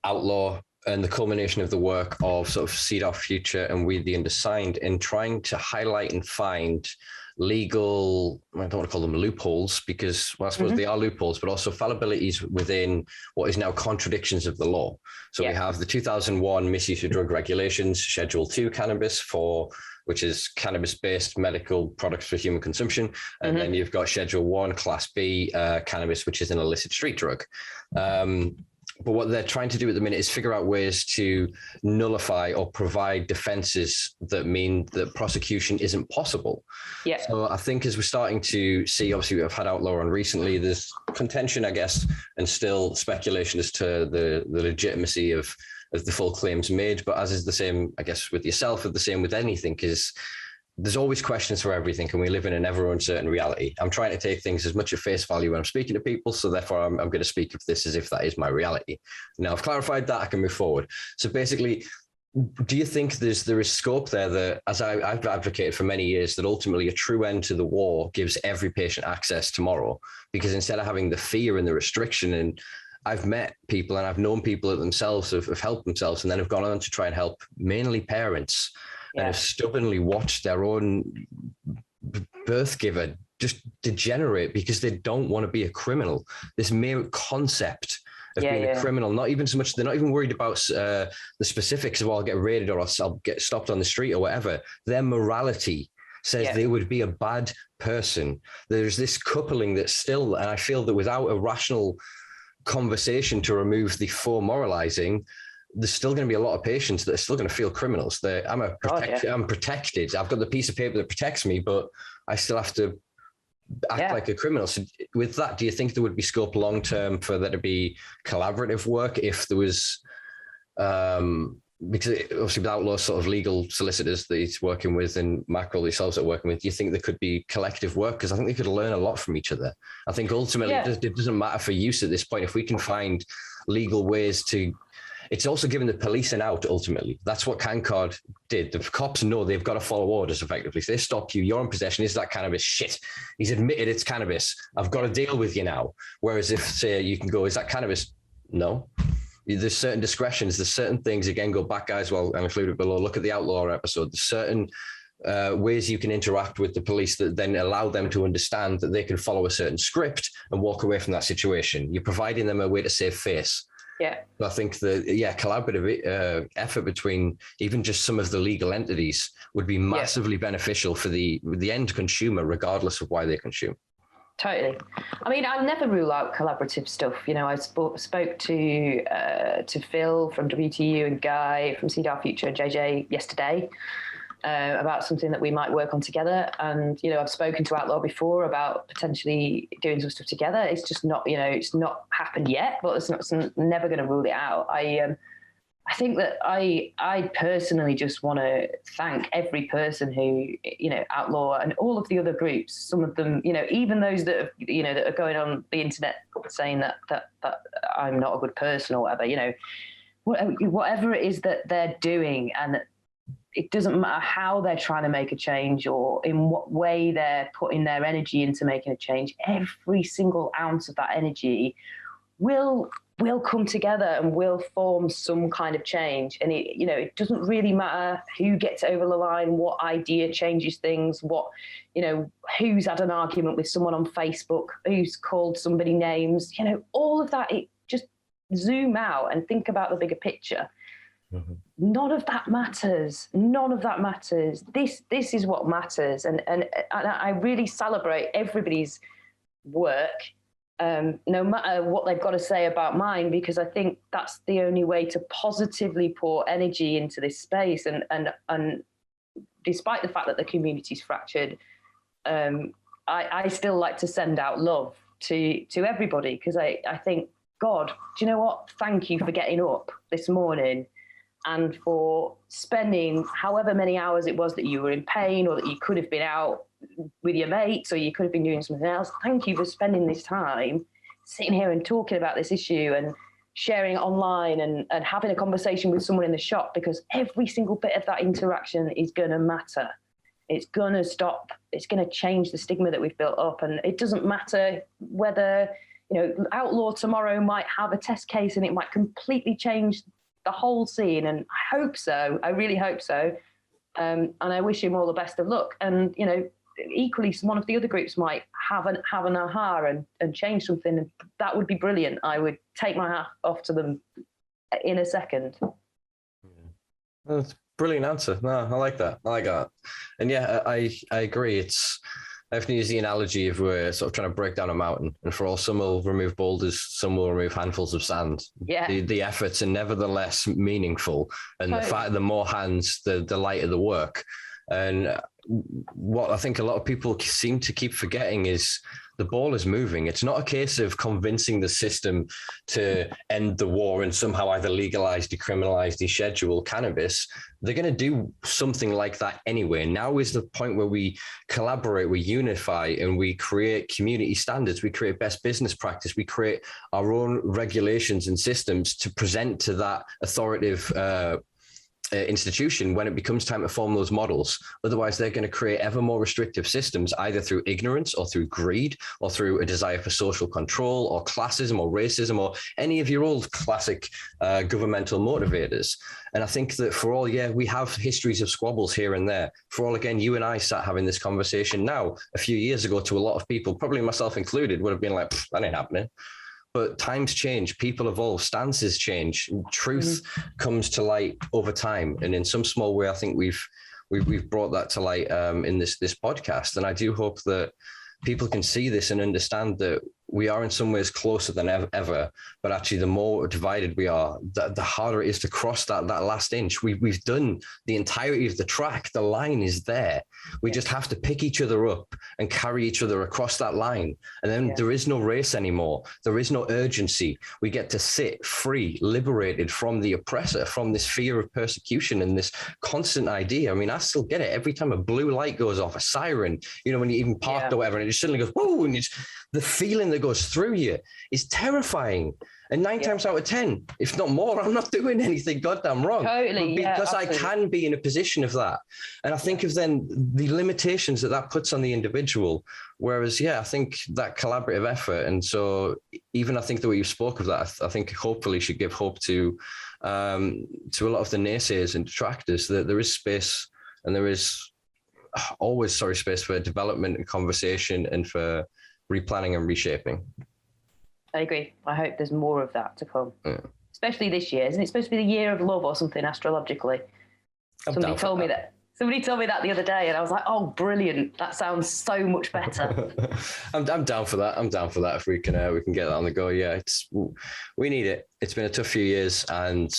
Outlaw and the culmination of the work of sort of Seed Our Future and We the Undersigned in trying to highlight and find legal, I don't want to call them loopholes, because, well, I suppose they are loopholes, but also fallibilities within what is now contradictions of the law. So we have the 2001 Misuse of Drug Regulations, Schedule 2 cannabis, which is cannabis-based medical products for human consumption. And then you've got Schedule 1 Class B cannabis, which is an illicit street drug. But what they're trying to do at the minute is figure out ways to nullify or provide defenses that mean that prosecution isn't possible. Yeah. So I think as we're starting to see, obviously we've had Outlaw on recently, there's contention, I guess, and still speculation as to the legitimacy of the full claims made. But as is the same, I guess, with yourself, or the same with anything, is there's always questions for everything, and we live in an ever uncertain reality. I'm trying to take things as much at face value when I'm speaking to people, so therefore I'm going to speak of this as if that is my reality. Now I've clarified that, I can move forward. So basically, do you think there is scope there that, as I've advocated for many years, that ultimately a true end to the war gives every patient access tomorrow? Because instead of having the fear and the restriction, and I've met people and I've known people that themselves have helped themselves and then have gone on to try and help mainly parents, and have stubbornly watched their own birth giver just degenerate because they don't want to be a criminal. This mere concept of being a criminal, not even so much, they're not even worried about the specifics of, I'll get raided or I'll get stopped on the street or whatever. Their morality says they would be a bad person. There's this coupling that's still, and I feel that without a rational conversation to remove the faux moralizing, there's still going to be a lot of patients that are still going to feel criminals. I'm protected. I've got the piece of paper that protects me, but I still have to act like a criminal. So with that, do you think there would be scope long-term for there to be collaborative work if there was, because obviously with Outlaw sort of legal solicitors that he's working with and Mackerel themselves are working with, do you think there could be collective work? Because I think they could learn a lot from each other. I think ultimately it doesn't matter for use at this point. If we can find legal ways to it's also giving the police an out ultimately. That's what Cancard did. The cops know they've got to follow orders effectively. So they stop you, you're in possession, is that cannabis? Shit. He's admitted it's cannabis. I've got to deal with you now. Whereas if, say, you can go, is that cannabis? No. There's certain discretions, there's certain things, again, go back, guys, well, I'm included below, look at the Outlaw episode. There's certain ways you can interact with the police that then allow them to understand that they can follow a certain script and walk away from that situation. You're providing them a way to save face. Yeah. I think the collaborative effort between even just some of the legal entities would be massively beneficial for the end consumer, regardless of why they consume. Totally. I mean, I never rule out collaborative stuff. You know, I spoke to Phil from WTU and Guy from Seed Our Future and JJ yesterday about something that we might work on together. And, you know, I've spoken to Outlaw before about potentially doing some stuff together. It's just not, you know, it's not happened yet, but it's never going to rule it out. I think that I personally just want to thank every person who, you know, Outlaw and all of the other groups, some of them, you know, even those that have, you know, that are going on the internet saying that I'm not a good person or whatever, you know, whatever it is that they're doing, and it doesn't matter how they're trying to make a change or in what way they're putting their energy into making a change, every single ounce of that energy will come together and will form some kind of change. And it, you know, it doesn't really matter who gets over the line, what idea changes things, what, you know, who's had an argument with someone on Facebook, who's called somebody names, you know, all of that. It just zoom out and think about the bigger picture. Mm-hmm. None of that matters. None of that matters. This is what matters. And I really celebrate everybody's work, no matter what they've got to say about mine, because I think that's the only way to positively pour energy into this space. And despite the fact that the community's fractured, I still like to send out love to everybody, because I think, God, do you know what? Thank you for getting up this morning and for spending however many hours it was that you were in pain, or that you could have been out with your mates, or you could have been doing something else. Thank you for spending this time sitting here and talking about this issue and sharing it online and having a conversation with someone in the shop, because every single bit of that interaction is going to matter. It's going to stop. It's going to change the stigma that we've built up. And it doesn't matter whether, you know, Outlaw tomorrow might have a test case and it might completely change the whole scene. And I hope so. I really hope so. And I wish him all the best of luck. And, you know, equally, one of the other groups might have an aha and change something. And that would be brilliant. I would take my hat off to them in a second. That's a brilliant answer. No, I like that. And yeah, I agree. I often use the analogy of we're sort of trying to break down a mountain, and for all, some will remove boulders, some will remove handfuls of sand. Yeah. The efforts are nevertheless meaningful, and totally. The fact the more hands, the lighter the work. And what I think a lot of people seem to keep forgetting is the ball is moving. It's not a case of convincing the system to end the war and somehow either legalize, decriminalize, deschedule cannabis. They're going to do something like that anyway. Now is the point where we collaborate, we unify, and we create community standards. We create best business practice. We create our own regulations and systems to present to that authoritative institution when it becomes time to form those models. Otherwise, they're going to create ever more restrictive systems, either through ignorance or through greed or through a desire for social control or classism or racism or any of your old classic governmental motivators. And I think that for all, we have histories of squabbles here and there. For all, again, you and I sat having this conversation now a few years ago, to a lot of people, probably myself included, would have been like, that ain't happening. But times change, people evolve, stances change, truth comes to light over time. And in some small way, I think we've brought that to light in this podcast. And I do hope that people can see this and understand that we are in some ways closer than ever, but actually the more divided we are, the harder it is to cross that last inch. We've done the entirety of the track. The line is there. We just have to pick each other up and carry each other across that line. And then there is no race anymore. There is no urgency. We get to sit free, liberated from the oppressor, from this fear of persecution and this constant idea. I mean, I still get it every time a blue light goes off, a siren, you know, when you even parked or whatever, and it just suddenly goes, whoa, and it's the feeling that goes through you is terrifying. And 9 times out of 10, if not more, I'm not doing anything goddamn wrong. Totally, because I can be in a position of that. And I think of then the limitations that puts on the individual. Whereas, I think that collaborative effort. And so even I think the way you spoke of that, I think hopefully should give hope to a lot of the naysayers and detractors that there is space, and there is always space for development and conversation and for replanning and reshaping. I agree. I hope there's more of that to come, especially this year. Isn't it supposed to be the year of love or something astrologically? Somebody told me that the other day, and I was like, "Oh, brilliant! That sounds so much better." I'm down for that. I'm down for that. If we can get that on the go. Yeah, we need it. It's been a tough few years, and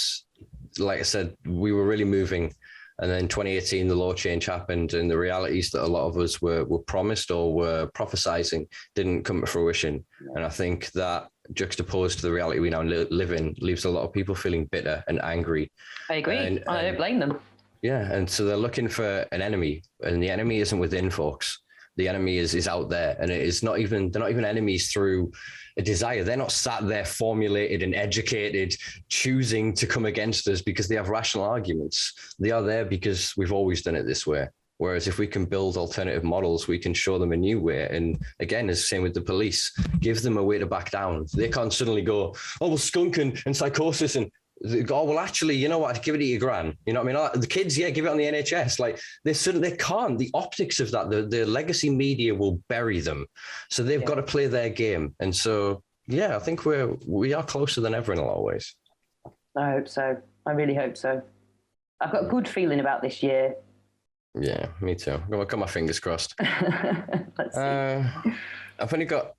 like I said, we were really moving. And then 2018, the law change happened, and the realities that a lot of us were promised or were prophesizing didn't come to fruition. Yeah. And I think that juxtaposed to the reality we now live in leaves a lot of people feeling bitter and angry. I agree. And I don't blame them. Yeah. And so they're looking for an enemy, and the enemy isn't within, folks. The enemy is out there, and they're not even enemies through a desire. They're not sat there formulated and educated, choosing to come against us because they have rational arguments. They are there because we've always done it this way. Whereas if we can build alternative models, we can show them a new way. And again, it's the same with the police. Give them a way to back down. They can't suddenly go, oh, well, skunk and psychosis and oh, well, actually, you know what? I'd give it to you, gran. You know what I mean? The kids, give it on the NHS. Like they can't. The optics of that, the legacy media will bury them. So they've got to play their game. And so, I think we are closer than ever in a lot of ways. I hope so. I really hope so. I've got a good feeling about this year. Yeah, me too. I've got my fingers crossed. Let's see. I've only got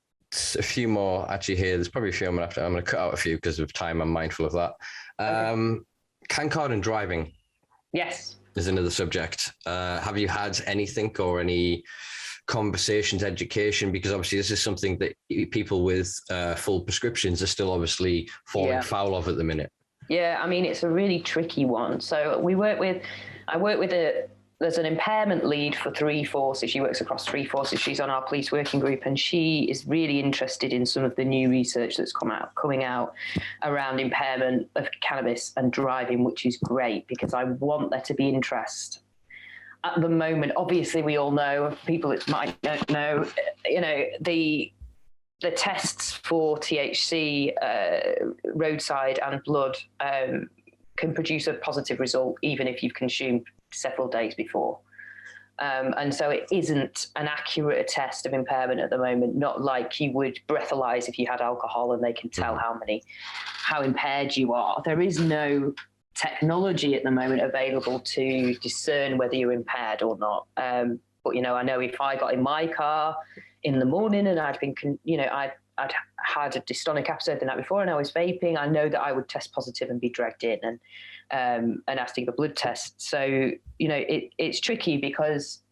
a few more actually here. There's probably a few I'm going to cut out a few because of time. I'm mindful of that. Cancard and driving. Yes. Is another subject. Have you had anything or any conversations, education? Because obviously this is something that people with full prescriptions are still obviously falling foul of at the minute. Yeah, I mean, it's a really tricky one. So I work with there's an impairment lead for 3 forces. She works across 3 forces. She's on our police working group, and she is really interested in some of the new research that's coming out around impairment of cannabis and driving, which is great because I want there to be interest. At the moment, obviously, we all know, people that might not know, the tests for THC, roadside and blood can produce a positive result even if you've consumed several days before. And so it isn't an accurate test of impairment at the moment, not like you would breathalyze if you had alcohol and they can tell how impaired you are. There is no technology at the moment available to discern whether you're impaired or not. But, I know if I got in my car in the morning and I'd had a dystonic episode the night before and I was vaping, I know that I would test positive and be dragged in and asked to give a blood test. So, it's tricky because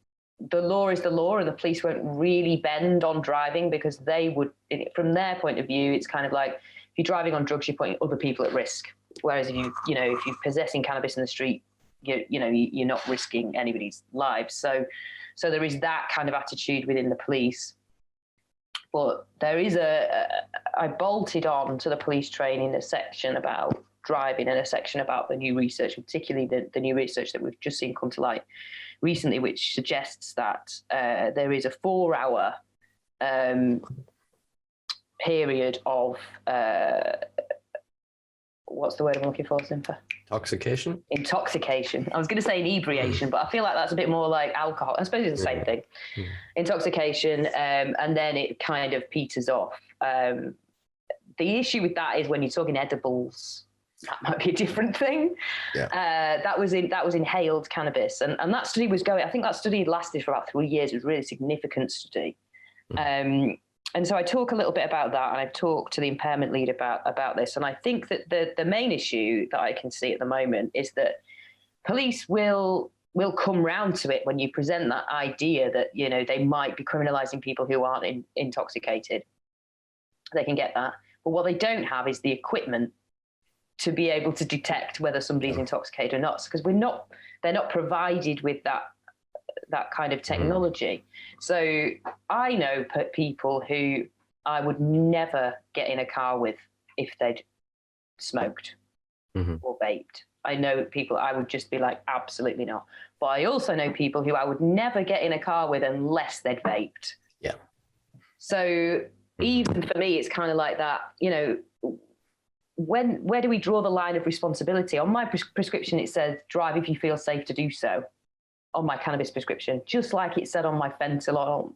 the law is the law and the police won't really bend on driving because they would, from their point of view, it's kind of like if you're driving on drugs, you're putting other people at risk. Whereas if you're possessing cannabis in the street, you're not risking anybody's lives. So there is that kind of attitude within the police. But there is I bolted on to the police training a section about driving and a section about the new research, particularly the new research that we've just seen come to light recently, which suggests that there is a 4-hour period of, what's the word I'm looking for, Simpa? Intoxication. I was going to say inebriation, but I feel like that's a bit more like alcohol. I suppose it's the same thing. Intoxication, and then it kind of peters off. The issue with that is when you're talking edibles, that might be a different thing. Yeah. That was inhaled cannabis, and that study was going. I think that study lasted for about 3 years. It was a really significant study. And so I talk a little bit about that, and I've talked to the impairment lead about this. And I think that the main issue that I can see at the moment is that police will come round to it when you present that idea that, they might be criminalising people who aren't intoxicated. They can get that. But what they don't have is the equipment to be able to detect whether somebody's intoxicated or not, because they're not provided with that kind of technology. So I know people who I would never get in a car with if they'd smoked or vaped. I know people I would just be like, absolutely not. But I also know people who I would never get in a car with unless they'd vaped. Yeah. So even for me, it's kind of like that, you know, where do we draw the line of responsibility? On my prescription, it says drive if you feel safe to do so on my cannabis prescription, just like it said on my fentanyl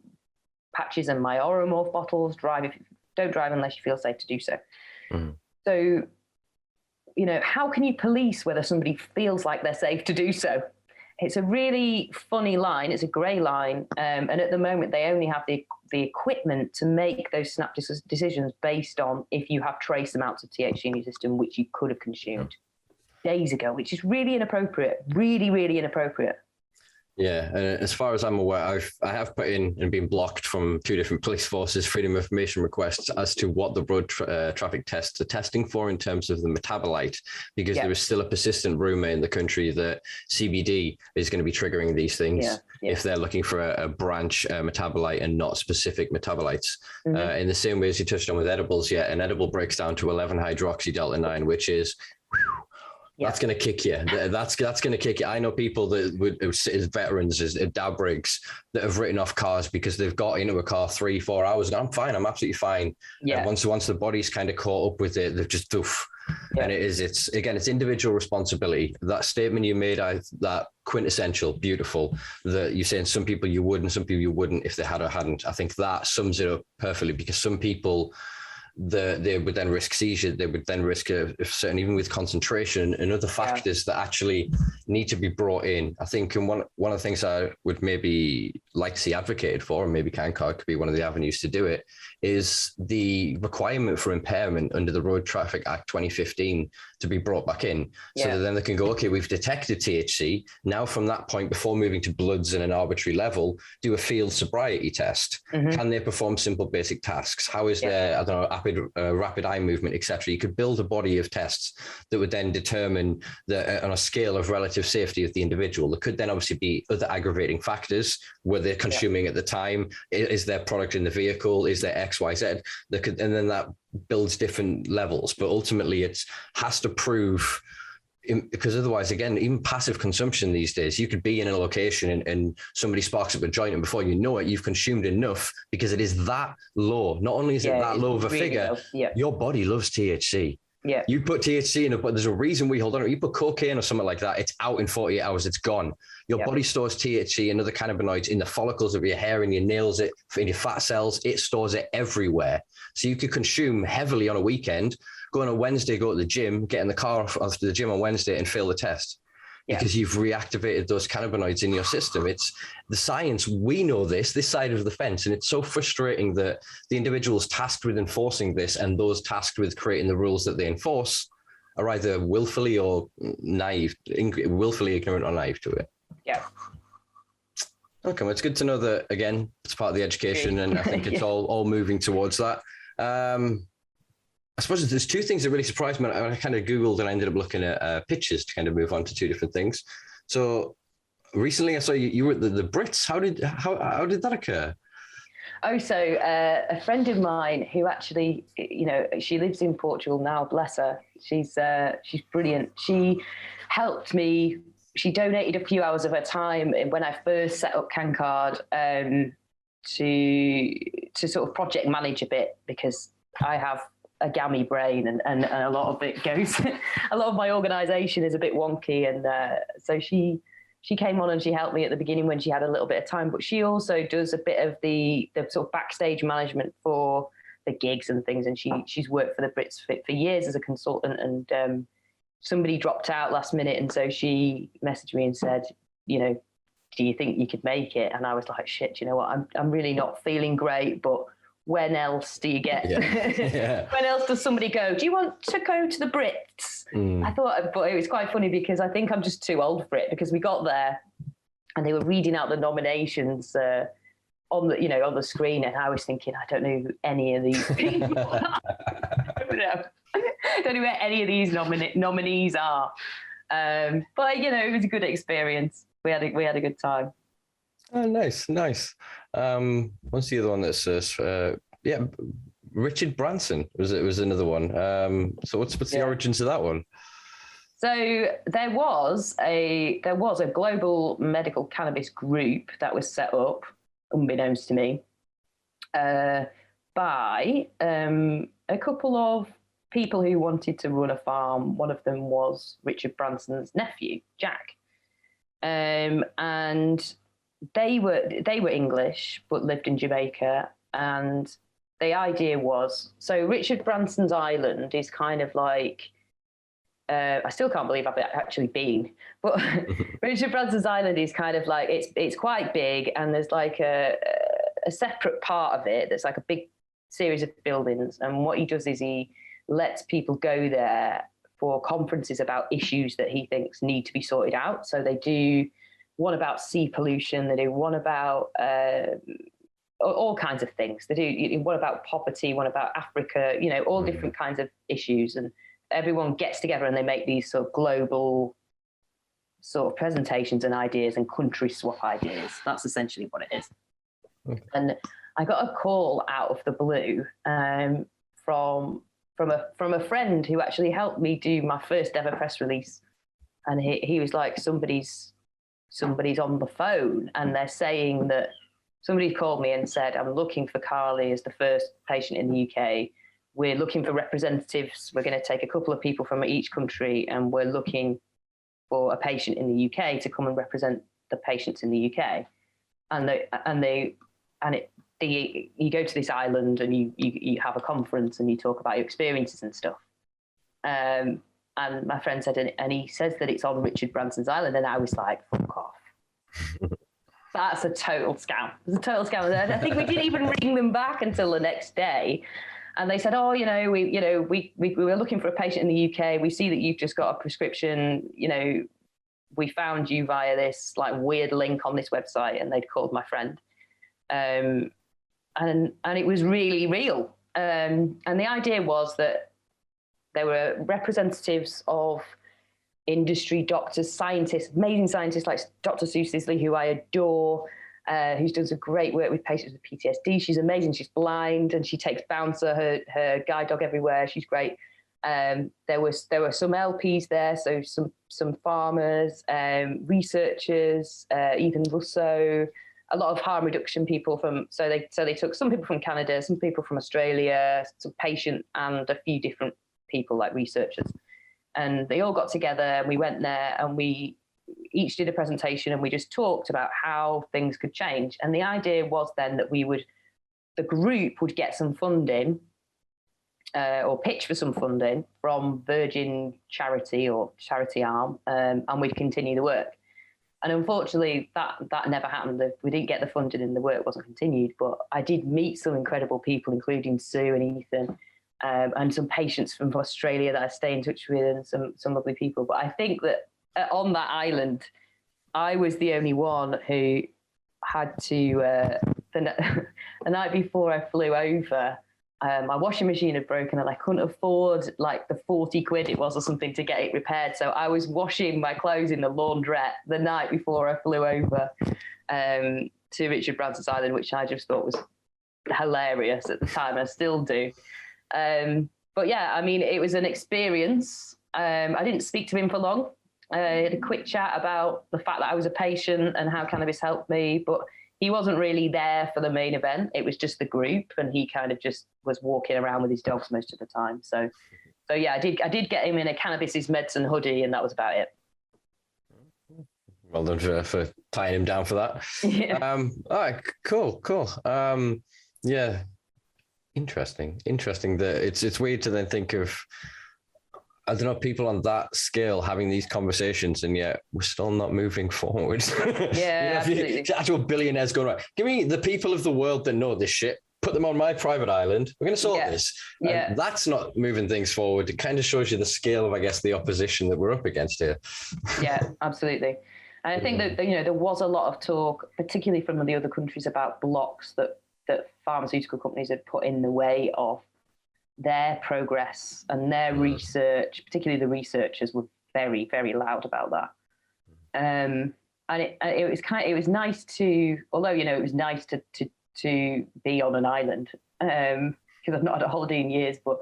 patches and my Oromorph bottles, don't drive unless you feel safe to do so. So, you know, how can you police whether somebody feels like they're safe to do so? It's a really funny line. It's a grey line. And at the moment, they only have the equipment to make those snap decisions based on if you have trace amounts of THC in your system, which you could have consumed days ago, which is really inappropriate, really, really inappropriate. Yeah, and as far as I'm aware, I have put in and been blocked from 2 different police forces freedom of information requests as to what the road traffic tests are testing for in terms of the metabolite, because there is still a persistent rumor in the country that CBD is going to be triggering these things if they're looking for a branch metabolite and not specific metabolites. In the same way as you touched on with edibles, an edible breaks down to 11-hydroxy-delta-9, which is that's going to kick you. That's going to kick you. I know people that would, as veterans, as dab rigs, that have written off cars because they've got into a car 3-4 hours and I'm fine. I'm absolutely fine. And once the body's kind of caught up with it, they've just doof. And it's individual responsibility. That statement you made, that quintessential, beautiful, that you're saying some people you would and some people you wouldn't if they had or hadn't. I think that sums it up perfectly, because some people, they would then risk seizure, they would then risk certain, even with concentration and other factors that actually need to be brought in. I think, and one of the things I would maybe like to see advocated for, and maybe Cancard could be one of the avenues to do it, is the requirement for impairment under the Road Traffic Act 2015 to be brought back in, so that then they can go, okay, we've detected THC. Now from that point, before moving to bloods in an arbitrary level, do a field sobriety test. Can they perform simple basic tasks? How is their, I don't know, rapid eye movement, etc.? You could build a body of tests that would then determine on a scale of relative safety of the individual. There could then obviously be other aggravating factors. Were they consuming at the time? Is their product in the vehicle? Is there XYZ? And then that builds different levels. But ultimately, it has to prove, because otherwise, again, even passive consumption these days, you could be in a location and somebody sparks up a joint, and before you know it, you've consumed enough, because it is that low. Not only is it that low of a figure, your body loves THC. You put THC in it, but there's a reason we hold on. You put cocaine or something like that, it's out in 48 hours, it's gone. Your body stores THC and other cannabinoids in the follicles of your hair, in your nails, in your fat cells. It stores it everywhere. So you could consume heavily on a weekend, go on a Wednesday, go to the gym, get in the car after the gym on Wednesday and fail the test. Because you've reactivated those cannabinoids in your system. It's the science. We know this side of the fence. And it's so frustrating that the individuals tasked with enforcing this and those tasked with creating the rules that they enforce are either willfully or naive, willfully ignorant or naive to it. Okay, well, it's good to know that, again, it's part of the education, and I think it's all moving towards that. I suppose there's 2 things that really surprised me. I kind of Googled and I ended up looking at pictures to kind of move on to 2 different things. So recently I saw you were at the Brits. How did that occur? Oh, so a friend of mine who actually, you know, she lives in Portugal now, bless her. She's brilliant. She helped me. She donated a few hours of her time when I first set up Cancard to sort of project manage a bit, because I have a gammy brain and a lot of it goes, a lot of my organization is a bit wonky. And so she came on and she helped me at the beginning when she had a little bit of time, but she also does a bit of the sort of backstage management for the gigs and things. And she's worked for the Brits for years as a consultant, and somebody dropped out last minute. And so she messaged me and said, you know, do you think you could make it? And I was like, shit, you know what? I'm really not feeling great, but when else do you get, when else does somebody go, do you want to go to the Brits? I thought, but it was quite funny because I think I'm just too old for it, because we got there and they were reading out the nominations on the screen, and I was thinking, I don't know who any of these people are. I don't know where any of these nominees are. But, you know, it was a good experience. We had a good time. Oh, nice. What's the other one that says, Richard Branson was another one. So what's the origins of that one? So there was a global medical cannabis group that was set up, unbeknownst to me, by a couple of people who wanted to run a farm. One of them was Richard Branson's nephew, Jack, and they were English but lived in Jamaica. And the idea was, so Richard Branson's island is kind of like, I still can't believe I've actually been, but Richard Branson's island is kind of like, it's quite big, and there's like a separate part of it that's like a big series of buildings. And what he does is he lets people go there for conferences about issues that he thinks need to be sorted out. So they do one about sea pollution, they do one about all kinds of things. They do one about poverty, one about Africa, all different kinds of issues. And everyone gets together and they make these sort of global sort of presentations and ideas and country swap ideas. That's essentially what it is. Okay. And I got a call out of the blue from a friend who actually helped me do my first ever press release. And he was like, somebody's on the phone and they're saying that somebody called me and said, I'm looking for Carly as the first patient in the UK. We're looking for representatives. We're going to take a couple of people from each country, and we're looking for a patient in the UK to come and represent the patients in the UK. You go to this island and you have a conference and you talk about your experiences and stuff. And my friend said, and he says that it's on Richard Branson's island, and I was like, fuck off. That's a total scam. It's a total scam. I think we didn't even ring them back until the next day. And they said, we were looking for a patient in the UK. We see that you've just got a prescription. We found you via this like weird link on this website. And they'd called my friend. And it was really real. And the idea was that there were representatives of industry, doctors, scientists, amazing scientists like Dr. Sue Sisley, who I adore, who's done some great work with patients with PTSD. She's amazing. She's blind and she takes Bouncer, her guide dog, everywhere. She's great. There were some LPs there, so some farmers, researchers, Ethan Russo, a lot of harm reduction people so they took some people from Canada, some people from Australia, some patient, and a few different people like researchers. And they all got together and we went there and we each did a presentation and we just talked about how things could change. And the idea was then that the group would get some funding or pitch for some funding from Virgin Charity or Charity Arm, and we'd continue the work. And unfortunately, that never happened. We didn't get the funding and the work wasn't continued. But I did meet some incredible people, including Sue and Ethan, and some patients from Australia that I stay in touch with, and some lovely people. But I think that on that island, I was the only one who had to, the night before I flew over, my washing machine had broken and I couldn't afford like the 40 quid it was or something to get it repaired. So I was washing my clothes in the laundrette the night before I flew over to Richard Branson's Island, which I just thought was hilarious at the time. I still do. But yeah, I mean, it was an experience. I didn't speak to him for long. I had a quick chat about the fact that I was a patient and how cannabis helped me, but he wasn't really there for the main event. It was just the group, and he kind of just was walking around with his dogs most of the time. So yeah, I did get him in a Cannabis is Medicine hoodie, and that was about it. Well done for tying him down for that. Yeah. All right, cool. Yeah, interesting. That it's weird to then think of, I don't know, people on that scale having these conversations, and yet we're still not moving forward. Yeah, absolutely. Actual billionaires going, right, give me the people of the world that know this shit, put them on my private island. We're going to sort this. Yeah. And that's not moving things forward. It kind of shows you the scale of, I guess, the opposition that we're up against here. Yeah, absolutely. And I think that, there was a lot of talk, particularly from the other countries, about blocks that pharmaceutical companies had put in the way of their progress and their research. Particularly the researchers were very, very loud about that. And it was nice to, although it was nice to be on an island. because I've not had a holiday in years, but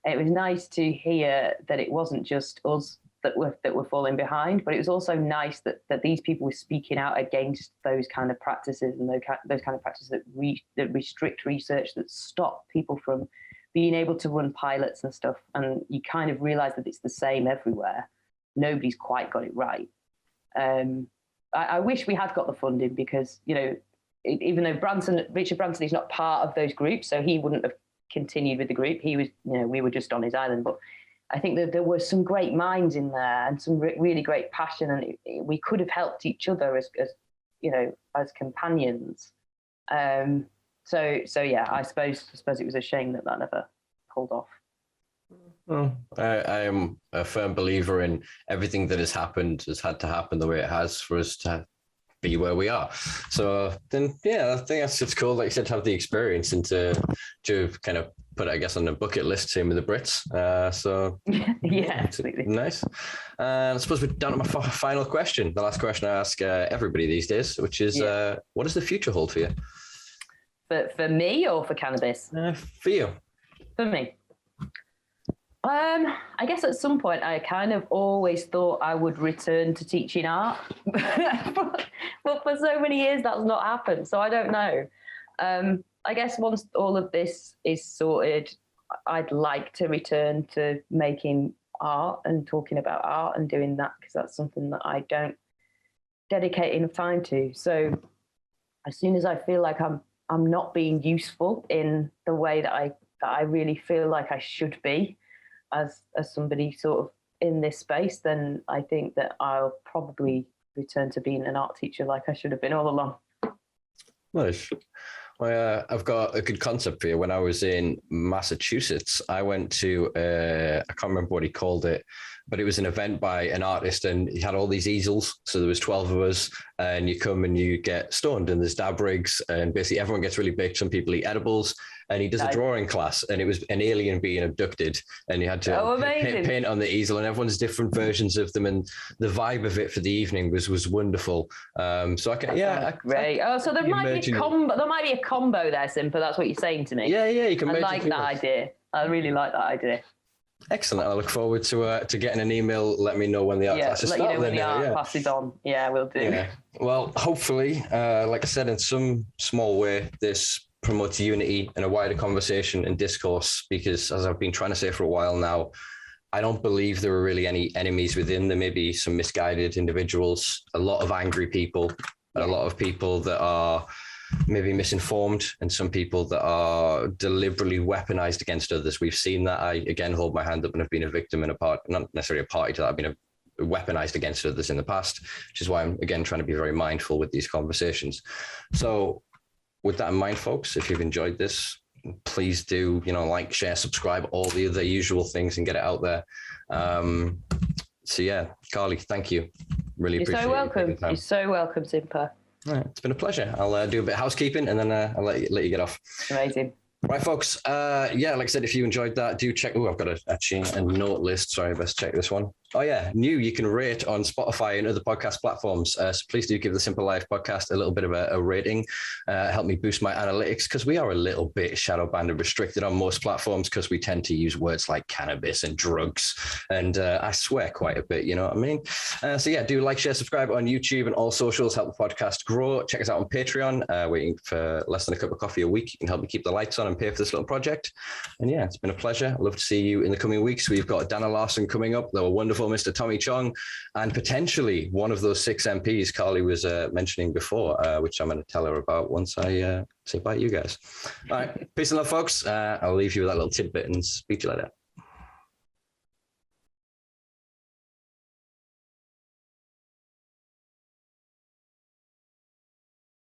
it was nice to hear that it wasn't just us that were falling behind, but it was also nice that these people were speaking out against those kind of practices and those kind of practices that restrict research, that stop people from being able to run pilots and stuff. And you kind of realize that it's the same everywhere. Nobody's quite got it right. I wish we had got the funding, because, you know, even though Richard Branson is not part of those groups, so he wouldn't have continued with the group. He was, you know, we were just on his island, but I think that there were some great minds in there and some really great passion, and we could have helped each other as you know, as companions. So yeah, I suppose it was a shame that never pulled off. Well, I am a firm believer in everything that has happened has had to happen the way it has for us to be where we are. So then, yeah, I think that's just cool, like you said, to have the experience and to kind of put it, I guess, on the bucket list, same with the Brits. So yeah, absolutely. Nice. I suppose we're down to my final question, the last question I ask everybody these days, which is, what does the future hold for you? For me or for cannabis? For you. For me. I guess at some point I kind of always thought I would return to teaching art, but for so many years that's not happened. So I don't know. I guess once all of this is sorted, I'd like to return to making art and talking about art and doing that, because that's something that I don't dedicate enough time to. So as soon as I feel like I'm not being useful in the way that I really feel like I should be as somebody sort of in this space, then I think that I'll probably return to being an art teacher like I should have been all along. Nice. Well, I've got a good concept for you. When I was in Massachusetts, I went to, I can't remember what he called it, but it was an event by an artist, and he had all these easels. So there was 12 of us, and you come and you get stoned, and there's dab rigs, and basically everyone gets really big. Some people eat edibles, and he does a drawing class, and it was an alien being abducted, and you had to paint on the easel, and everyone's different versions of them, and the vibe of it for the evening was wonderful. So I can, great. So there might be a combo. There might be a combo there, Simpa. That's what you're saying to me. Yeah, you can. I like that idea. I really like that idea. Excellent. I look forward to getting an email. Let me know when the art classes start. Let you know when the art class is on. Yeah, we'll do. Yeah. Well, hopefully, like I said, in some small way, this promotes unity and a wider conversation and discourse, because as I've been trying to say for a while now, I don't believe there are really any enemies within. There may be some misguided individuals, a lot of angry people, a lot of people that are maybe misinformed, and some people that are deliberately weaponized against others. We've seen that. I, again, hold my hand up and have been a victim and not necessarily a party to that. I've been weaponized against others in the past, which is why I'm, again, trying to be very mindful with these conversations. So with that in mind, folks, if you've enjoyed this, please do, like, share, subscribe, all the other usual things, and get it out there. So yeah, Carly, thank you. Really appreciate it. You're so welcome. You're so welcome, Simpa. Right, it's been a pleasure. I'll do a bit of housekeeping, and then I'll let you get off. Amazing. Right, folks. Like I said, if you enjoyed that, do check. Oh, I've got a note list. Sorry, let's check this one. Oh yeah, you can rate on Spotify and other podcast platforms. So please do give the Simpa Life Podcast a little bit of a rating. Help me boost my analytics, because we are a little bit shadow banned and restricted on most platforms, because we tend to use words like cannabis and drugs, and I swear quite a bit. You know what I mean? So yeah, do like, share, subscribe on YouTube and all socials. Help the podcast grow. Check us out on Patreon. Waiting for less than a cup of coffee a week. You can help me keep the lights on and pay for this little project. And yeah, it's been a pleasure. I'd love to see you in the coming weeks. We've got Dana Larson coming up. They were wonderful. Mr. Tommy Chong, and potentially one of those 6 MPs Carly was mentioning before, which I'm going to tell her about once I say bye to you guys. All right. Peace and love, folks. I'll leave you with that little tidbit and speak to you later.